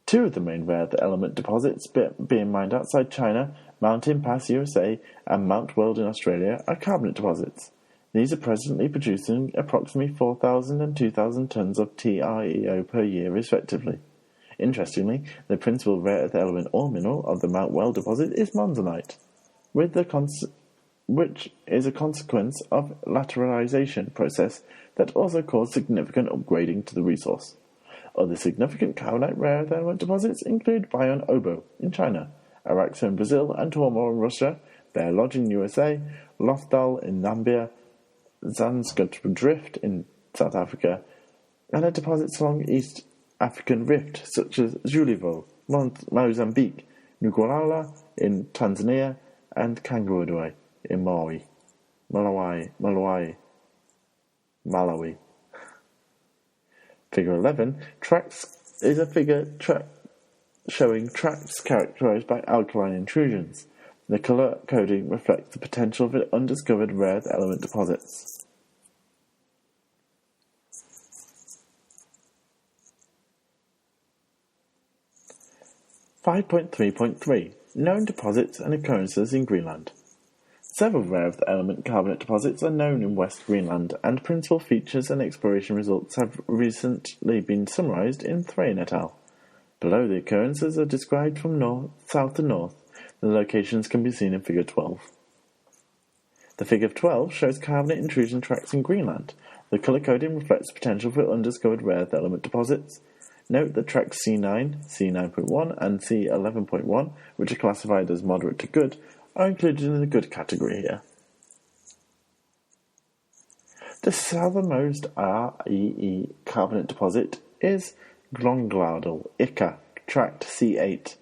Two of the main rare earth element deposits being mined outside China, Mountain Pass, USA, and Mount Weld in Australia, are carbonate deposits. These are presently producing approximately 4,000 and 2,000 tons of TREO per year, respectively. Interestingly, the principal rare earth element or mineral of the Mount Weld deposit is monzonite, which is a consequence of lateralization process that also caused significant upgrading to the resource. Other significant carbonate rare earth element deposits include Bayon Obo in China, Araxo in Brazil, and Tormor in Russia, Bear Lodge in USA, Lofdal in Namibia, Zanskut Drift in South Africa, and at deposits along East African Rift, such as Julivo, Mozambique, Nuku'alofa in Tanzania, and Kangaroo in Malawi. Figure 11 is a figure showing tracts characterized by alkaline intrusions. The color coding reflects the potential for undiscovered rare earth element deposits. (5.3.3) Known deposits and occurrences in Greenland. Several rare earth element carbonate deposits are known in West Greenland, and principal features and exploration results have recently been summarized in Thrain et al. Below, the occurrences are described from south to north. The locations can be seen in Figure 12. The Figure 12 shows carbonate intrusion tracts in Greenland. The color coding reflects the potential for undiscovered rare earth element deposits. Note that tracks C9, C9.1, and C11.1, which are classified as moderate to good, are included in the good category here. The southernmost REE carbonate deposit is Glongladal, Ika, tract C8.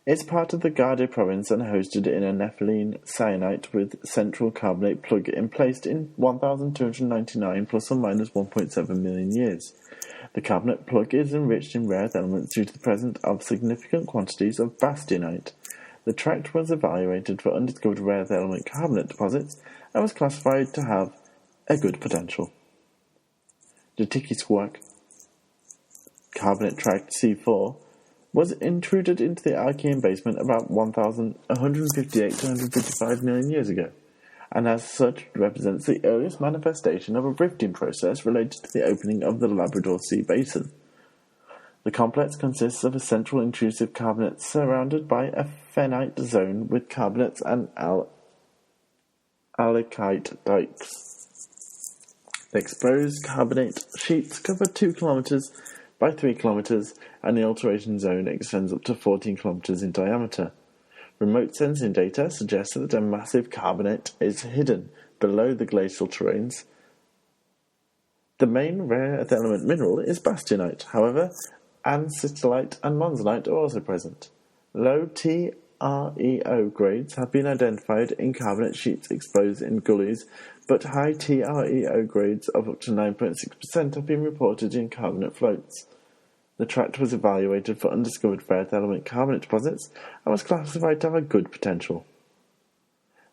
It's part of the Garda province and hosted in a nepheline syenite with central carbonate plug emplaced in 1,299 plus or minus 1.7 million years. The carbonate plug is enriched in rare earth elements due to the presence of significant quantities of bastionite. The tract was evaluated for undiscovered rare earth element carbonate deposits and was classified to have a good potential. The Tikisquak carbonate tract C4 was intruded into the Archean basement about 158 to 155 million years ago, and as such represents the earliest manifestation of a rifting process related to the opening of the Labrador Sea Basin. The complex consists of a central intrusive carbonate surrounded by a phenite zone with carbonates and alikite dikes. The exposed carbonate sheets cover 2 kilometers by 3 kilometers, and the alteration zone extends up to 14 kilometers in diameter. Remote sensing data suggests that a massive carbonate is hidden below the glacial terrains. The main rare earth element mineral is bastionite, however, ancistolite and monzonite are also present. Low TREO grades have been identified in carbonate sheets exposed in gullies, but high TREO grades of up to 9.6% have been reported in carbonate floats. The tract was evaluated for undiscovered rare earth element carbonate deposits and was classified to have a good potential.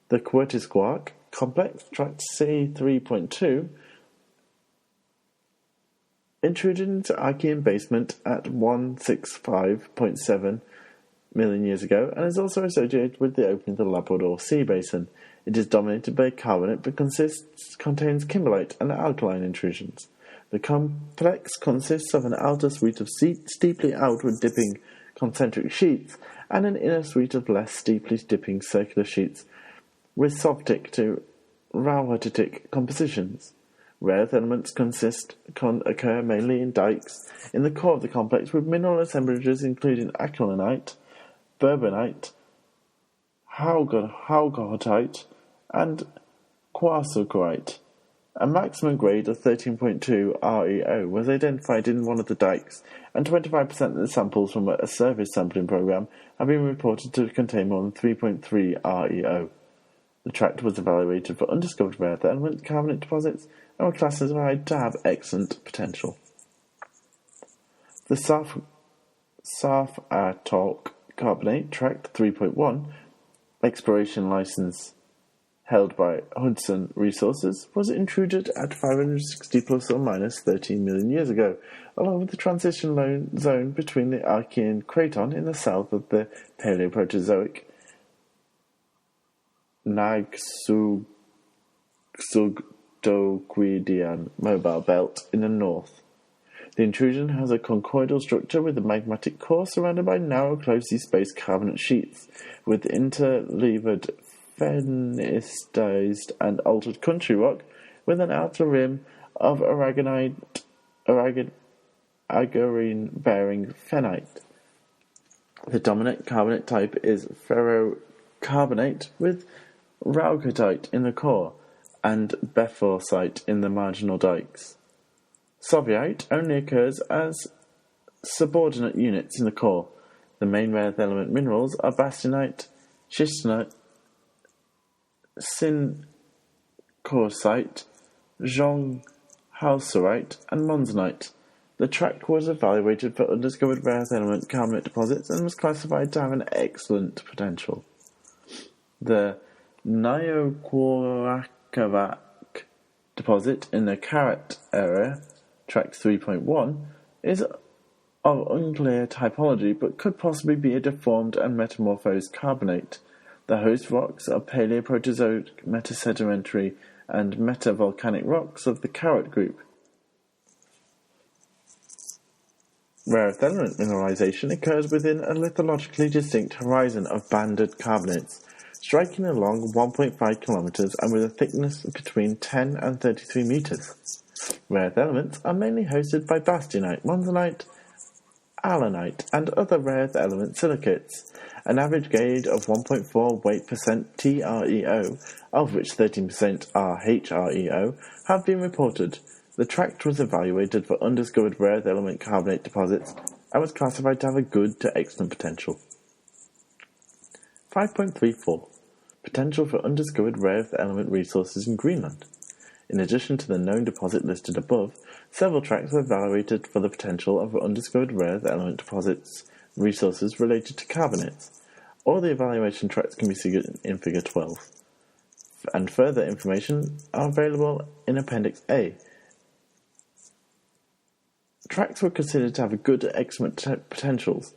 The Quertisquark complex, tract C3.2, intruded into Archean basement at 165.7 million years ago and is also associated with the opening of the Labrador Sea Basin. It is dominated by carbonate but contains kimberlite and alkaline intrusions. The complex consists of an outer suite of steeply outward dipping concentric sheets and an inner suite of less steeply dipping circular sheets with softic to rhyolitic compositions. Rare earth elements occur mainly in dikes in the core of the complex with mineral assemblages including aquilinite, bourbonite, haugotite, and quartzochrite. A maximum grade of 13.2 REO was identified in one of the dikes, and 25% of the samples from a surface sampling program have been reported to contain more than 3.3 REO. The tract was evaluated for undiscovered rare earth element carbonate deposits and were classified to have excellent potential. The Sarf-Artok Carbonate Tract 3.1 exploration license held by Hudson Resources was intruded at 560 plus or minus 13 million years ago, along with the transition zone between the Archean craton in the south of the Paleoproterozoic Nagsugdoquidian mobile belt in the north. The intrusion has a conchoidal structure with a magmatic core surrounded by narrow, closely spaced carbonate sheets, with interleaved phenistized and altered country rock, with an outer rim of agarine-bearing phenite. The dominant carbonate type is ferrocarbonate, with raucatite in the core and bephorsite in the marginal dikes. Soviite only occurs as subordinate units in the core. The main rare earth element minerals are bastionite, schistite, syncorsite, jonghauserite, and monzonite. The tract was evaluated for undiscovered rare earth element carbonate deposits and was classified to have an excellent potential. The Nyoquarakavat deposit in the Karat area, Tract 3.1, is of unclear typology but could possibly be a deformed and metamorphosed carbonate. The host rocks are Paleoproterozoic, Metasedimentary, and Metavolcanic rocks of the Karat group. Rare earth element mineralization occurs within a lithologically distinct horizon of banded carbonates, striking along 1.5 kilometers and with a thickness between 10 and 33 meters. Rare earth elements are mainly hosted by bastionite, monzonite, allanite, and other rare earth element silicates. An average grade of 1.4 weight percent TREO, of which 13% are HREO, have been reported. The tract was evaluated for undiscovered rare earth element carbonate deposits and was classified to have a good to excellent potential. 5.34 Potential for undiscovered rare earth element resources in Greenland. In addition to the known deposit listed above, several tracts were evaluated for the potential of undiscovered rare earth element deposits resources related to carbonates. All the evaluation tracts can be seen in Figure 12, and further information are available in Appendix A. Tracts were considered to have a good to excellent potentials,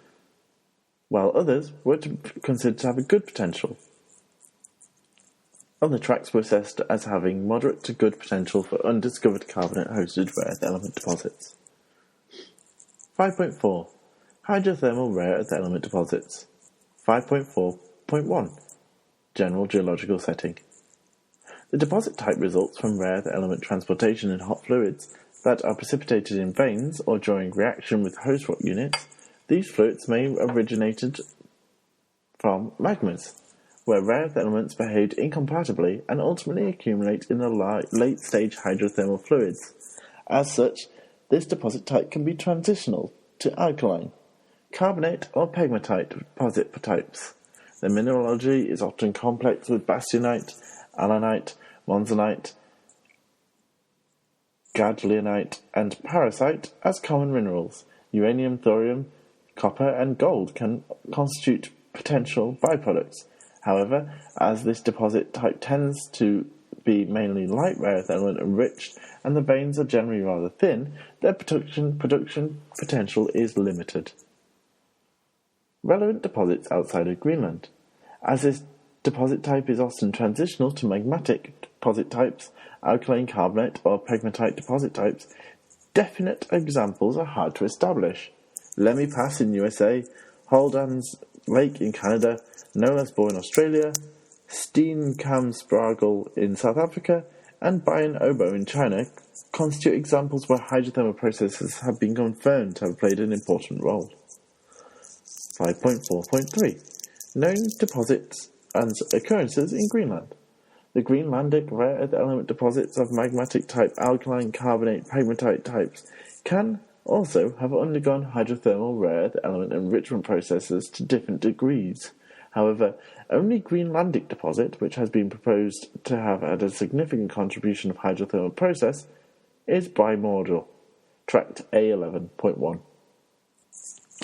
while others were considered to have a good potential. Other tracts were assessed as having moderate to good potential for undiscovered carbonate-hosted rare earth element deposits. 5.4 Hydrothermal rare earth element deposits. 5.4.1 General geological setting. The deposit type results from rare earth element transportation in hot fluids that are precipitated in veins or during reaction with host rock units. These fluids may have originated from magmas, where rare earth elements behaved incompatibly and ultimately accumulate in the late-stage hydrothermal fluids. As such, this deposit type can be transitional to alkaline, carbonate or pegmatite deposit types. The mineralogy is often complex with bastionite, allanite, monzonite, gadoliniite, and parasite as common minerals. Uranium, thorium, copper, and gold can constitute potential byproducts. However, as this deposit type tends to be mainly light rare earth element enriched and the veins are generally rather thin, their production potential is limited. Relevant deposits outside of Greenland. As this deposit type is often transitional to magmatic deposit types, alkaline carbonate or pegmatite deposit types, definite examples are hard to establish. Lemmy Pass in USA, Haldan's Lake in Canada, Nolas Bohr in Australia, Steenkamsbragel in South Africa, and Bayan Obo in China constitute examples where hydrothermal processes have been confirmed to have played an important role. 5.4.3 Known deposits and occurrences in Greenland. The Greenlandic rare earth element deposits of magmatic type alkaline carbonate pegmatite types can also have undergone hydrothermal rare earth element enrichment processes to different degrees. However, only Greenlandic deposit, which has been proposed to have had a significant contribution of hydrothermal process, is primordial, tract A11.1.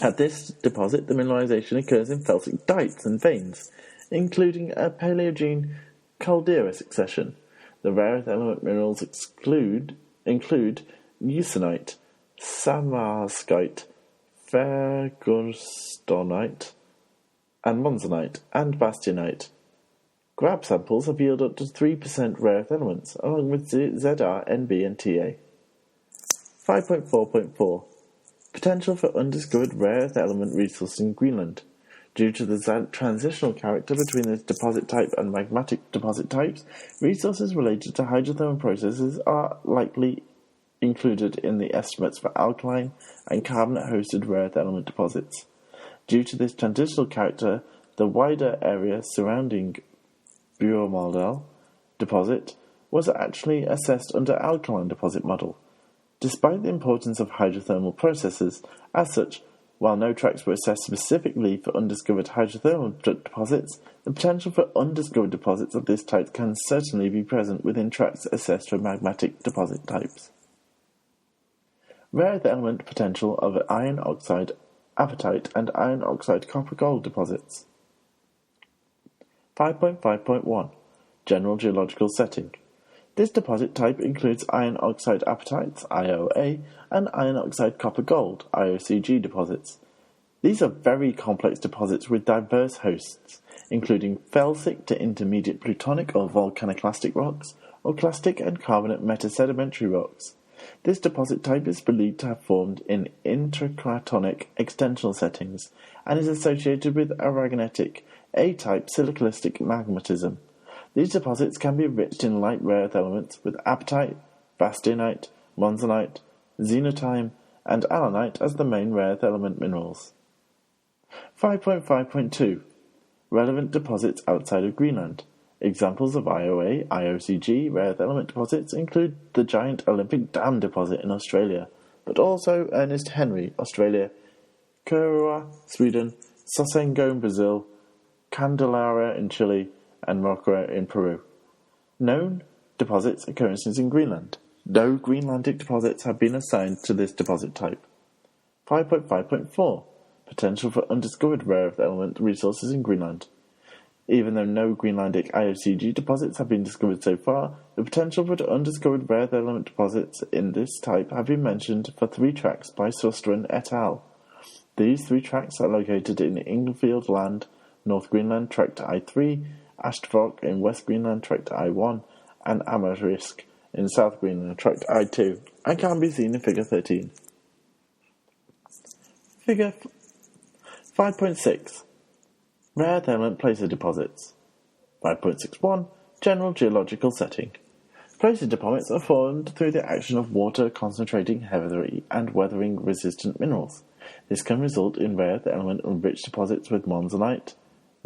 At this deposit, the mineralization occurs in felsic dikes and veins, including a Paleogene caldera succession. The rare earth element minerals include eusenite, samarskite, fergurstonite, and monzonite, and bastionite. Grab samples have yielded up to 3% rare earth elements, along with ZR, NB, and TA. 5.4.4 Potential for undiscovered rare earth element resources in Greenland. Due to the transitional character between this deposit type and magmatic deposit types, resources related to hydrothermal processes are likely included in the estimates for alkaline and carbonate-hosted rare earth element deposits. Due to this transitional character, the wider area surrounding Buurmodel deposit was actually assessed under alkaline deposit model. Despite the importance of hydrothermal processes, as such, while no tracts were assessed specifically for undiscovered hydrothermal deposits, the potential for undiscovered deposits of this type can certainly be present within tracts assessed for magmatic deposit types. Rare earth element potential of iron oxide apatite and iron oxide copper gold deposits. 5.5.1 General geological setting. This deposit type includes iron oxide apatites, IOA, and iron oxide copper gold, IOCG deposits. These are very complex deposits with diverse hosts, including felsic to intermediate plutonic or volcaniclastic rocks, or clastic and carbonate metasedimentary rocks. This deposit type is believed to have formed in intracratonic extensional settings and is associated with orogenic A-type silicalistic magmatism. These deposits can be enriched in light rare earth elements with apatite, bastionite, monzonite, xenotime, and allanite as the main rare earth element minerals. 5.5.2 Relevant deposits outside of Greenland. Examples of IOA, IOCG rare earth element deposits include the giant Olympic Dam deposit in Australia, but also Ernest Henry, Australia, Kurua, Sweden, Sosengo in Brazil, Candelaria in Chile, and Mocara in Peru. Known deposits occurrences in Greenland. No Greenlandic deposits have been assigned to this deposit type. 5.5.4 Potential for undiscovered rare earth element resources in Greenland. Even though no Greenlandic IOCG deposits have been discovered so far, the potential for undiscovered rare earth element deposits in this type have been mentioned for 3 tracts by Susteren et al. These 3 tracts are located in Inglefield Land, North Greenland, Tract I3, Ashtavok in West Greenland, Tract I1, and Amarisk in South Greenland, Tract I2, and can be seen in Figure 13. Figure 5.6 Rare earth element placer deposits. 5.61 General geological setting. Placer deposits are formed through the action of water concentrating heavy and weathering resistant minerals. This can result in rare earth element enriched deposits with monzonite,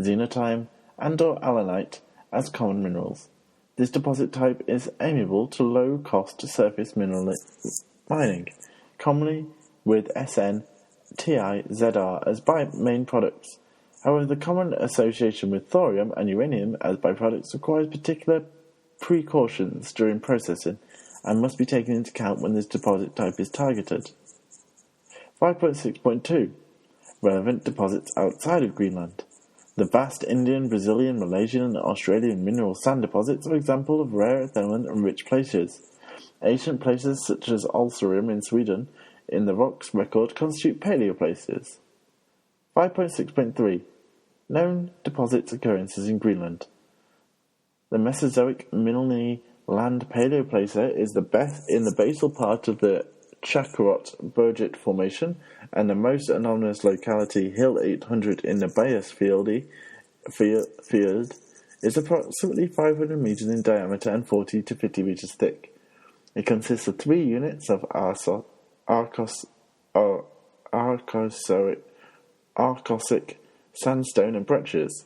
xenotime, and or allanite as common minerals. This deposit type is amenable to low-cost surface mineral mining, commonly with SN, TI, ZR as main products. However, the common association with thorium and uranium as byproducts requires particular precautions during processing and must be taken into account when this deposit type is targeted. 5.6.2 Relevant deposits outside of Greenland. The vast Indian, Brazilian, Malaysian, and Australian mineral sand deposits are examples of rare earth element enriched placers. Ancient placers such as Ulsarium in Sweden in the rocks record constitute paleoplacers. 5.6.3 Known deposits occurrences in Greenland. The Mesozoic Milne land paleoplacer is the best in the basal part of the Chakrot-Burgett Formation, and the most anomalous locality, Hill 800 in the Bayas field, is approximately 500 meters in diameter and 40 to 50 meters thick. It consists of 3 units of Arcosic sandstone and breccias.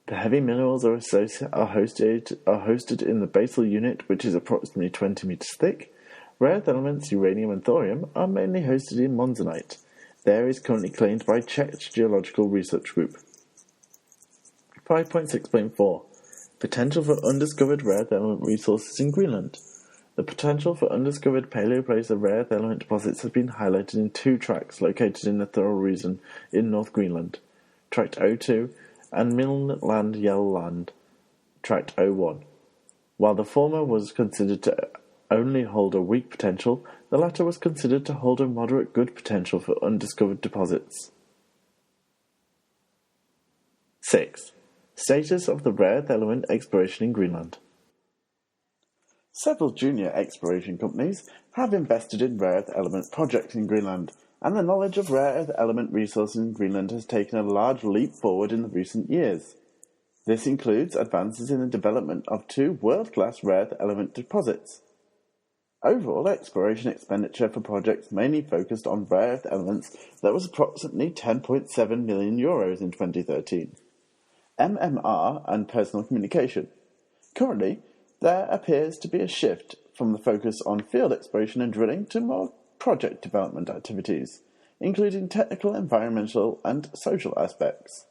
The heavy minerals are hosted in the basal unit, which is approximately 20 meters thick. Rare earth elements, uranium and thorium, are mainly hosted in monzonite. The area is currently claimed by Czech Geological Research Group. 5.6.4 Potential for undiscovered rare earth element resources in Greenland. The potential for undiscovered paleoplacer rare earth element deposits has been highlighted in two tracts located in the Thurl region in North Greenland, Tract 02 and Midland Yellowland, Tract 01. While the former was considered to only hold a weak potential, the latter was considered to hold a moderate good potential for undiscovered deposits. 6. Status of the rare earth element exploration in Greenland. Several junior exploration companies have invested in rare earth element projects in Greenland, and the knowledge of rare earth element resources in Greenland has taken a large leap forward in the recent years. This includes advances in the development of 2 world-class rare earth element deposits. Overall exploration expenditure for projects mainly focused on rare earth elements that was approximately €10.7 million in 2013. MMR and personal communication. Currently, there appears to be a shift from the focus on field exploration and drilling to more project development activities, including technical, environmental, and social aspects.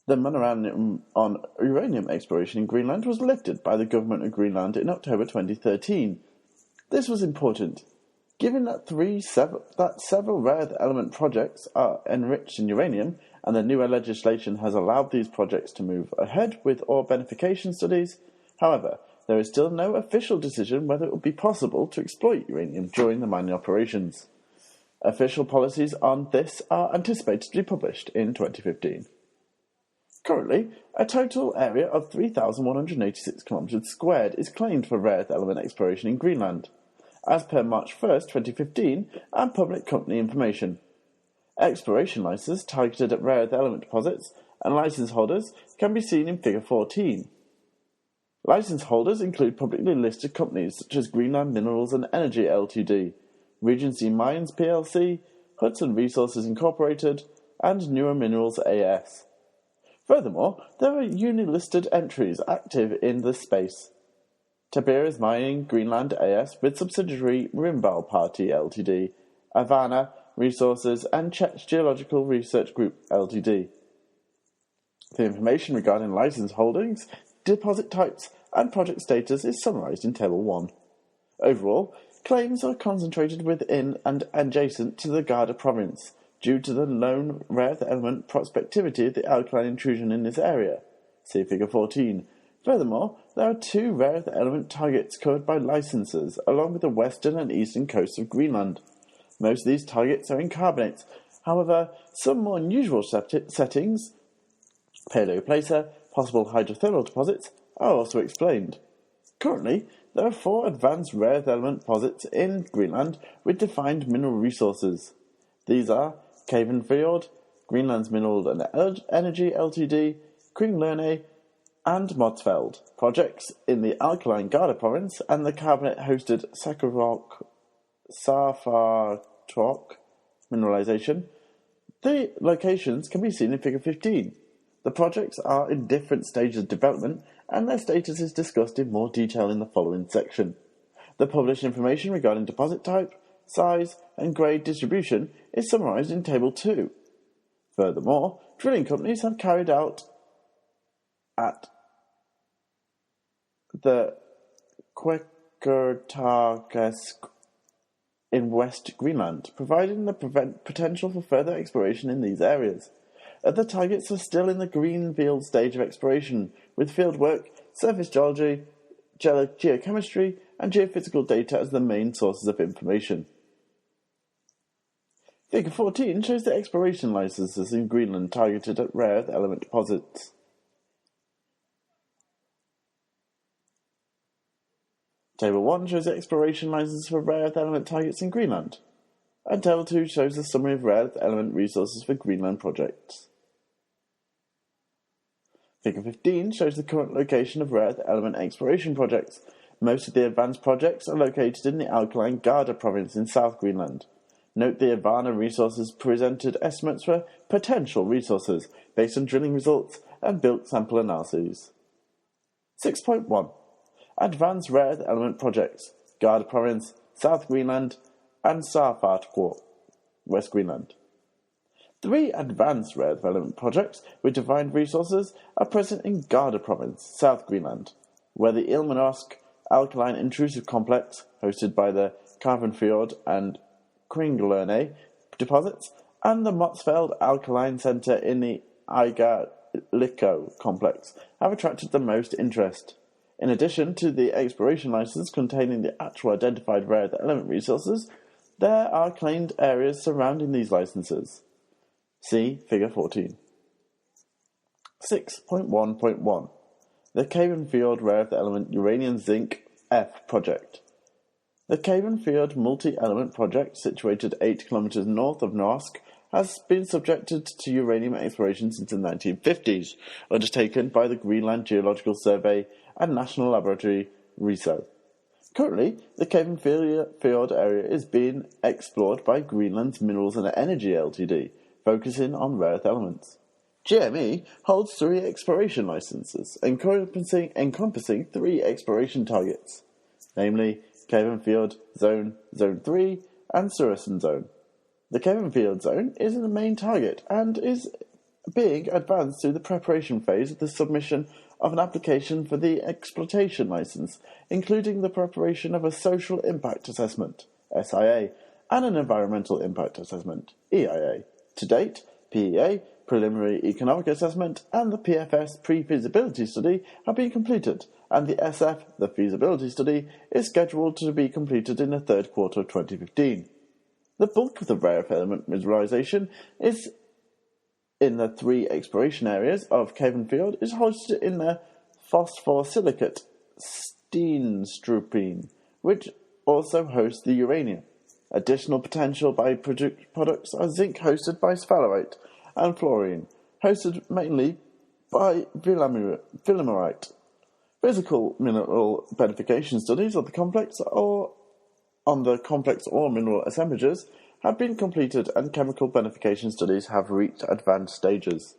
The moratorium on uranium exploration in Greenland was lifted by the government of Greenland in October 2013. This was important, given that several rare earth element projects are enriched in uranium, and the newer legislation has allowed these projects to move ahead with ore beneficiation studies. However, there is still no official decision whether it will be possible to exploit uranium during the mining operations. Official policies on this are anticipated to be published in 2015. Currently, a total area of 3,186 km squared is claimed for rare earth element exploration in Greenland, as per March 1, 2015, and public company information. Exploration licenses targeted at rare earth element deposits and license holders can be seen in Figure 14. License holders include publicly listed companies such as Greenland Minerals and Energy Ltd, Regency Mines plc, Hudson Resources Incorporated, and Newer Minerals AS. Furthermore, there are uni-listed entries active in this space. Tiberias Mining Greenland AS with subsidiary Rimbal Party Ltd, Havana Resources and Czech Geological Research Group Ltd. The information regarding license holdings, deposit types and project status is summarised in Table 1. Overall, claims are concentrated within and adjacent to the Garda province due to the known rare earth element prospectivity of the alkaline intrusion in this area. See Figure 14. Furthermore, there are 2 rare earth element targets covered by licenses along with the western and eastern coasts of Greenland. Most of these targets are in carbonates. However, some more unusual settings, paleoplacer, possible hydrothermal deposits, are also explained. Currently, there are 4 advanced rare earth element deposits in Greenland with defined mineral resources. These are Caven Fjord, Greenland's Mineral and Energy Ltd, Kringlerne, and Modsfeld projects in the alkaline Garda province and the carbonate-hosted Safartok mineralization. The locations can be seen in Figure 15. The projects are in different stages of development, and their status is discussed in more detail in the following section. The published information regarding deposit type, size, and grade distribution is summarised in Table 2. Furthermore, drilling companies have carried out at the Quekertarkesk in West Greenland, providing the potential for further exploration in these areas. Other targets are still in the greenfield stage of exploration, with fieldwork, surface geology, geochemistry, and geophysical data as the main sources of information. Figure 14 shows the exploration licenses in Greenland targeted at rare earth element deposits. Table 1 shows the exploration licenses for rare earth element targets in Greenland, and Table 2 shows the summary of rare earth element resources for Greenland projects. Figure 15 shows the current location of rare earth element exploration projects. Most of the advanced projects are located in the alkaline Garda province in South Greenland. Note the Ivana resources presented estimates for potential resources based on drilling results and built sample analyses. 6.1. Advanced Rare Earth Element Projects, Garda Province, South Greenland, and Sarfartqua, West Greenland. 3 advanced rare earth element projects with defined resources are present in Garda Province, South Greenland, where the Ilmenausk alkaline intrusive complex, hosted by the Carvenfjord and Kringlerne deposits, and the Motsfeld alkaline centre in the Igaliko complex, have attracted the most interest. In addition to the exploration license containing the actual identified rare earth element resources, there are claimed areas surrounding these licenses. See Figure 14. 6.1.1. The Cavenfield Rare Earth Element Uranium Zinc F Project. The Cavenfield Multi-Element Project, situated 8 kilometers north of Noask, has been subjected to uranium exploration since the 1950s, undertaken by the Greenland Geological Survey and National Laboratory RESO. Currently, the Cavenfield area is being explored by Greenland's Minerals and Energy Ltd., focusing on rare earth elements. GME holds 3 exploration licenses, encompassing 3 exploration targets, namely Cavenfield Zone, Zone 3, and Suresen Zone. The Cavenfield Zone is the main target and is being advanced through the preparation phase of the submission of an application for the exploitation license, including the preparation of a Social Impact Assessment, SIA, and an Environmental Impact Assessment, EIA. To date, PEA, Preliminary Economic Assessment, and the PFS Pre-Feasibility Study have been completed, and the SF, the Feasibility Study, is scheduled to be completed in the third quarter of 2015. The bulk of the rare earth element mineralization is in the 3 exploration areas of Cavenfield is hosted in the phosphorsilicate Steenstrupen, which also hosts the uranium. Additional potential byproducts are zinc hosted by sphalerite and fluorine, hosted mainly by willemierite. Physical mineral beneficiation studies of the complex or mineral assemblages have been completed, and chemical beneficiation studies have reached advanced stages.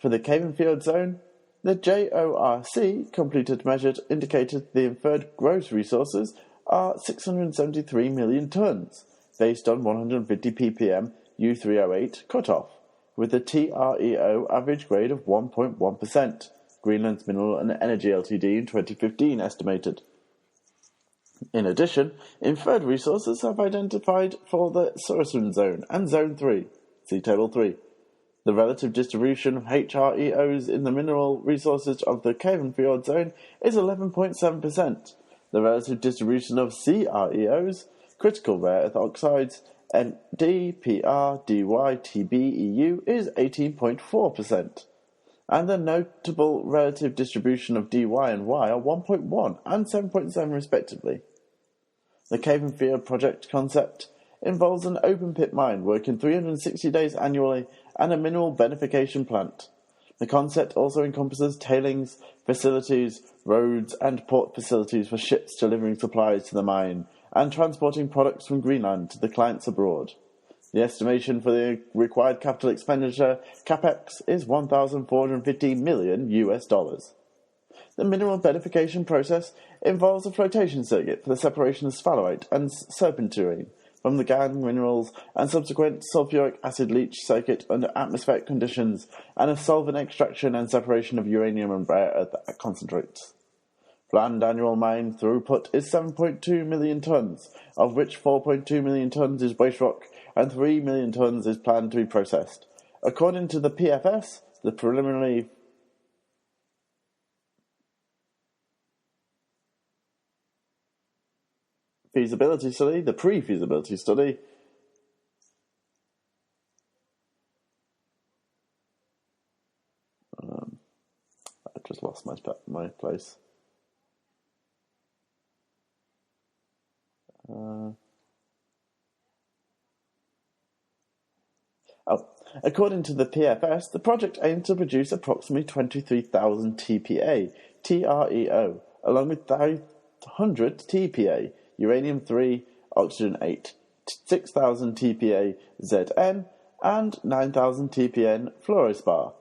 For the Cavenfield zone, the JORC completed measured indicated the inferred gross resources are 673 million tonnes, based on 150 ppm U308 cutoff, with a TREO average grade of 1.1%, Greenland's Mineral and Energy Ltd in 2015 estimated. In addition, inferred resources have identified for the Suresen Zone and Zone 3, see Table 3. The relative distribution of HREOs in the mineral resources of the Cavenfield Zone is 11.7%. The relative distribution of CREOs, critical rare earth oxides, ND, PR, DY, TB, EU, is 18.4%. And the notable relative distribution of DY and Y are 1.1 and 7.7 respectively. The Cavenfield project concept involves an open-pit mine working 360 days annually and a mineral beneficiation plant. The concept also encompasses tailings, facilities, roads and port facilities for ships delivering supplies to the mine and transporting products from Greenland to the clients abroad. The estimation for the required capital expenditure, CapEx, is $1,450 million. The mineral beneficiation process involves a flotation circuit for the separation of sphalerite and serpentine from the gangue minerals and subsequent sulfuric acid leach circuit under atmospheric conditions and a solvent extraction and separation of uranium and rare earth concentrates. Planned annual mine throughput is 7.2 million tonnes, of which 4.2 million tonnes is waste rock and 3 million tonnes is planned to be processed. According to the PFS, the preliminary feasibility study, the pre-feasibility study, I just lost my place. According to the PFS, the project aims to produce approximately 23,000 TPA, TREO, along with 500 TPA, uranium-3, oxygen-8, 6,000 TPA Zn, and 9,000 TPN fluorspar.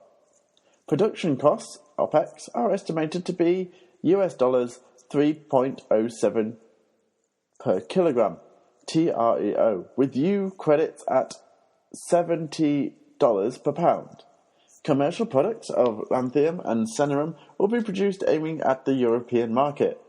Production costs, OPEX, are estimated to be US dollars 3.07 per kilogram, TREO, with U credits at $70 per pound. Commercial products of lanthanum and cenerum will be produced aiming at the European market.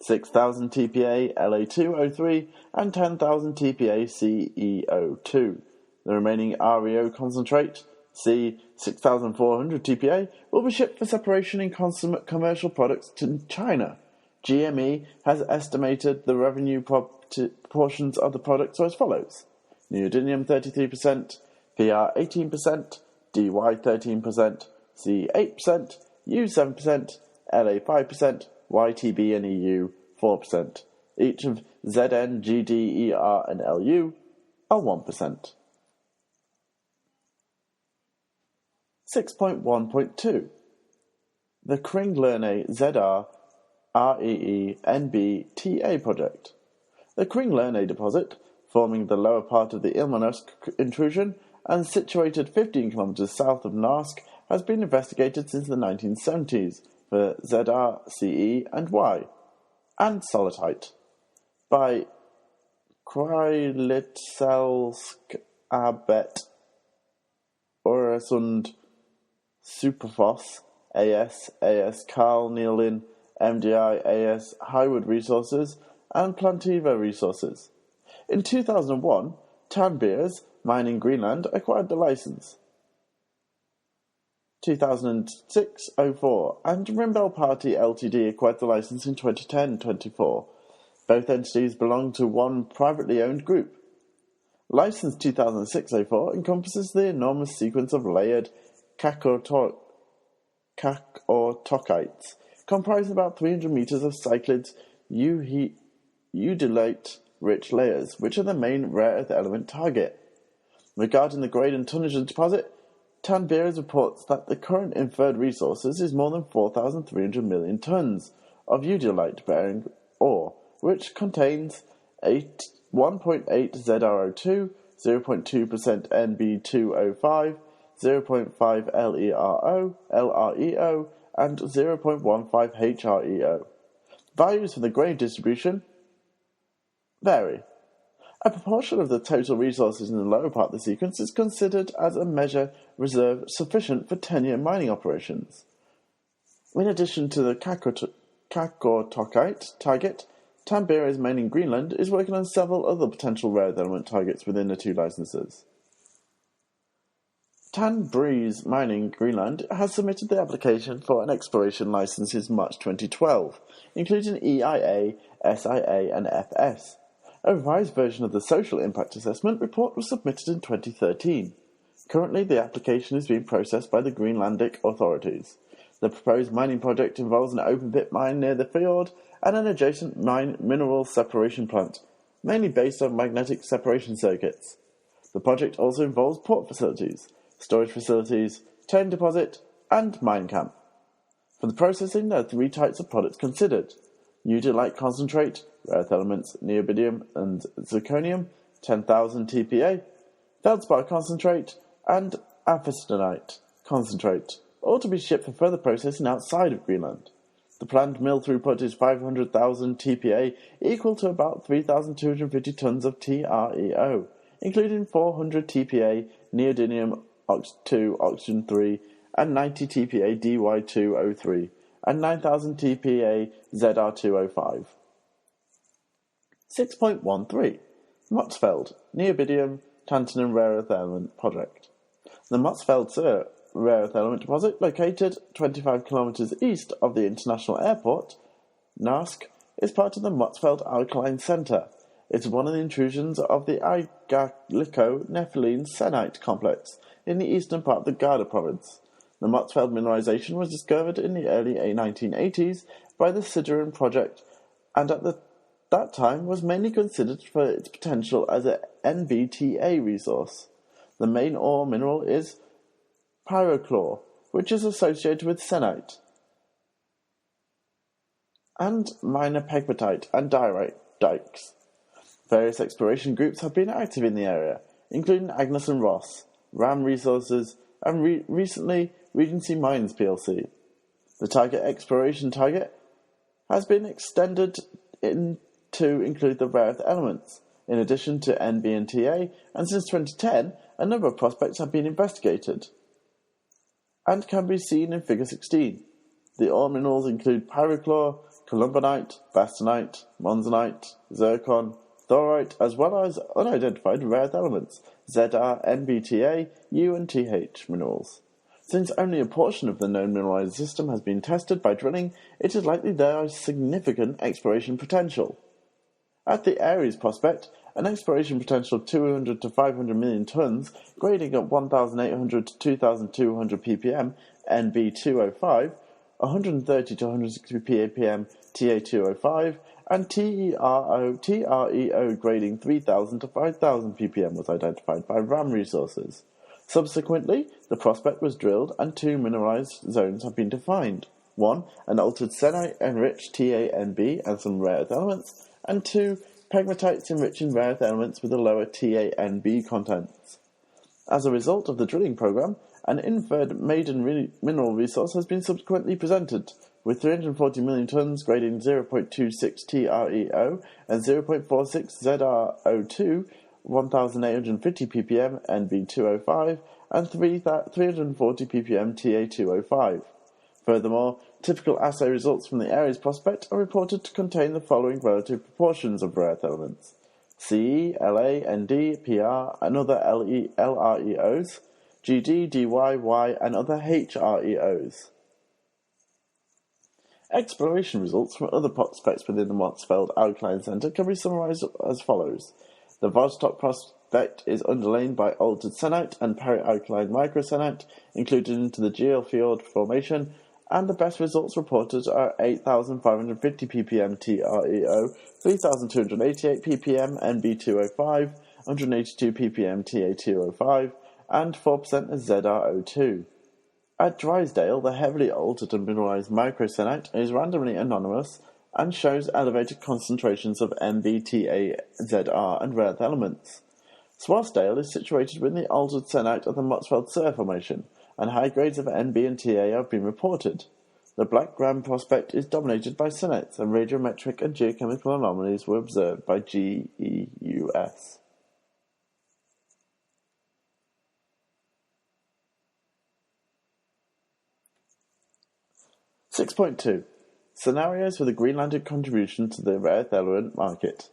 6,000 TPA La2O3 and 10,000 TPA CEO2. The remaining REO concentrate, C 6,400 TPA, will be shipped for separation in consummate commercial products to China. GME has estimated the revenue proportions of the products as follows: neodymium 33%, PR 18%, DY 13%, C 8%, U 7%, LA 5%, YTB and EU 4%. Each of ZN, GD, ER and LU are 1%. 6.1.2 The Greenland ZR REE NB TA project. The Greenland deposit, forming the lower part of the Ilmenausk intrusion and situated 15 kilometers south of Narsk, has been investigated since the 1970s for ZR, CE and Y, and solitite, by Krylitselsk Abet Oresund Superfos AS, AS Carl Nealin, MDI, AS Highwood Resources, and Plantiva Resources. In 2001, Tanbeers Mining Greenland acquired the license. 2006-04, and Rimbel Party Ltd acquired the license in 2010-24. Both entities belong to one privately owned group. License 2006-04 encompasses the enormous sequence of layered cactortokites, comprising about 300 meters of cyclids udilite-rich layers, which are the main rare earth element target. Regarding the grade and tonnage of the deposit, Tanbeers reports that the current inferred resources is more than 4,300 million tons of udilite-bearing ore, which contains 1.8 ZrO2, 0.2% Nb2O5, 0.5 LREO, and 0.15 HREO. Values for the grade distribution vary. A proportion of the total resources in the lower part of the sequence is considered as a measure reserve sufficient for 10-year mining operations. In addition to the cactortokite target, Tanbeers Mining Greenland is working on several other potential rare earth element targets within the two licenses. Tanbeers Mining Greenland has submitted the application for an exploration license in March 2012, including EIA, SIA and FS. A revised version of the Social Impact Assessment report was submitted in 2013. Currently, the application is being processed by the Greenlandic authorities. The proposed mining project involves an open-pit mine near the fjord and an adjacent mineral separation plant, mainly based on magnetic separation circuits. The project also involves port facilities, storage facilities, tone deposit, and mine camp. For the processing, there are three types of products considered: udilite concentrate, rare earth elements neodymium and zirconium, 10,000 TPA, feldspar concentrate, and amphistonite concentrate, all to be shipped for further processing outside of Greenland. The planned mill throughput is 500,000 TPA, equal to about 3,250 tons of TREO, including 400 TPA neodymium Ox2, Oxygen 3, and 90 TPA Dy2O3, and 9,000 TPA Zr2O5. 6.13 Motzfeld Neodymium Tantalum Rare Earth Element Project. The Motzfeld rare earth element deposit, located 25 kilometers east of the international airport, Narsk, is part of the Motzfeld Alkaline Center. It is one of the intrusions of the Igaliko-Nepheline Senite complex in the eastern part of the Garda province. The Motzfeld mineralization was discovered in the early 1980s by the Siderin project, and at that time was mainly considered for its potential as an NBTA resource. The main ore mineral is pyrochlore, which is associated with senite, and minor pegmatite and diorites. Various exploration groups have been active in the area, including Agnes and Ross, RAM Resources, and recently Regency Mines plc. The target exploration target has been extended to include the rare earth elements, in addition to NB and TA, and since 2010, a number of prospects have been investigated and can be seen in Figure 16. The ore minerals include pyrochlore, columbonite, bastonite, monzonite, zircon, thorite, as well as unidentified rare earth elements, ZR, NBTA, U and TH minerals. Since only a portion of the known mineralized system has been tested by drilling, it is likely there is significant exploration potential. At the Aries prospect, an exploration potential of 200 to 500 million tons, grading at 1,800 to 2,200 ppm, NB205, 130 to 160 ppm, TA205, and TREO grading 3,000 to 5,000 ppm was identified by RAM Resources. Subsequently, the prospect was drilled and two mineralized zones have been defined. 1. An altered senite-enriched TANB and some rare earth elements, and 2. Pegmatites enriching rare earth elements with a lower TANB contents. As a result of the drilling program, an inferred maiden mineral resource has been subsequently presented, with 340 million tons grading 0.26 TREO and 0.46 ZrO2, 1,850 ppm NB205, and 340 ppm TA205. Furthermore, typical assay results from the Aries prospect are reported to contain the following relative proportions of rare earth elements: Ce, La, Nd, Pr, and other LREOs, Gd, Dy, Y, and other HREOs. Exploration results from other prospects within the Motzfeldt Alkaline Centre can be summarised as follows. The Vostok prospect is underlain by altered senite and perialkaline microsenite included into the geofield formation, and the best results reported are 8,550 ppm TREO, 3,288 ppm NB205, 182 ppm TA205, and 4% ZrO2. At Drysdale, the heavily altered and mineralized microsenite is randomly anonymous and shows elevated concentrations of MBTA, ZR, and rare earth elements. Swarsdale is situated within the altered senite of the Motzfeldt Sur formation, and high grades of NB and TA have been reported. The Black Gram prospect is dominated by senites, and radiometric and geochemical anomalies were observed by GEUS. (6.2) Scenarios for the Greenlandic contribution to the rare earth element market.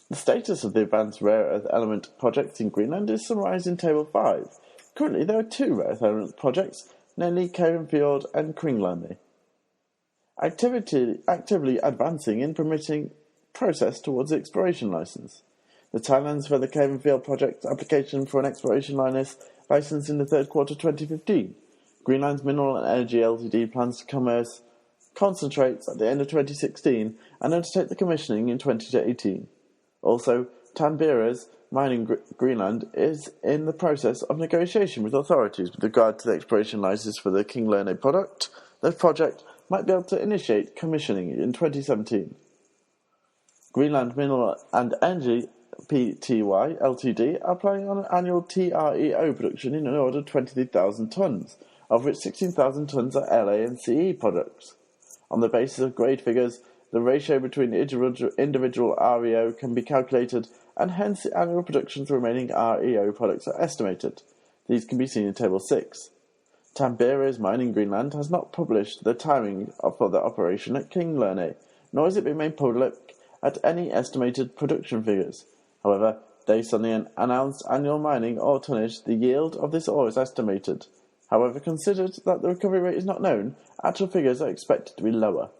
The status of the advanced rare earth element projects in Greenland is summarised in Table 5. Currently, there are two rare earth element projects, namely Cavenfield and Kringlandi, actively advancing in permitting process towards the exploration licence. The timelines for the Cavenfield project application for an exploration licence in the third quarter 2015. Greenland's Mineral and Energy Ltd plans to commence concentrates at the end of 2016 and undertake the commissioning in 2018. Also, Tanbera's Mining Greenland is in the process of negotiation with authorities with regard to the exploration licence for the Kinglerne product. The project might be able to initiate commissioning in 2017. Greenland Mineral and Energy Pty Ltd are planning on an annual TREO production in an order of 23,000 tonnes, of which 16,000 tonnes are LA and CE products. On the basis of grade figures, the ratio between individual REO can be calculated, and hence the annual production of the remaining REO products are estimated. These can be seen in Table 6. Tanbera's Mining Greenland has not published the timing for the operation at Kinglerne, nor has it been made public at any estimated production figures. However, based on the announced annual mining ore tonnage, the yield of this ore is estimated. However, considered that the recovery rate is not known, actual figures are expected to be lower.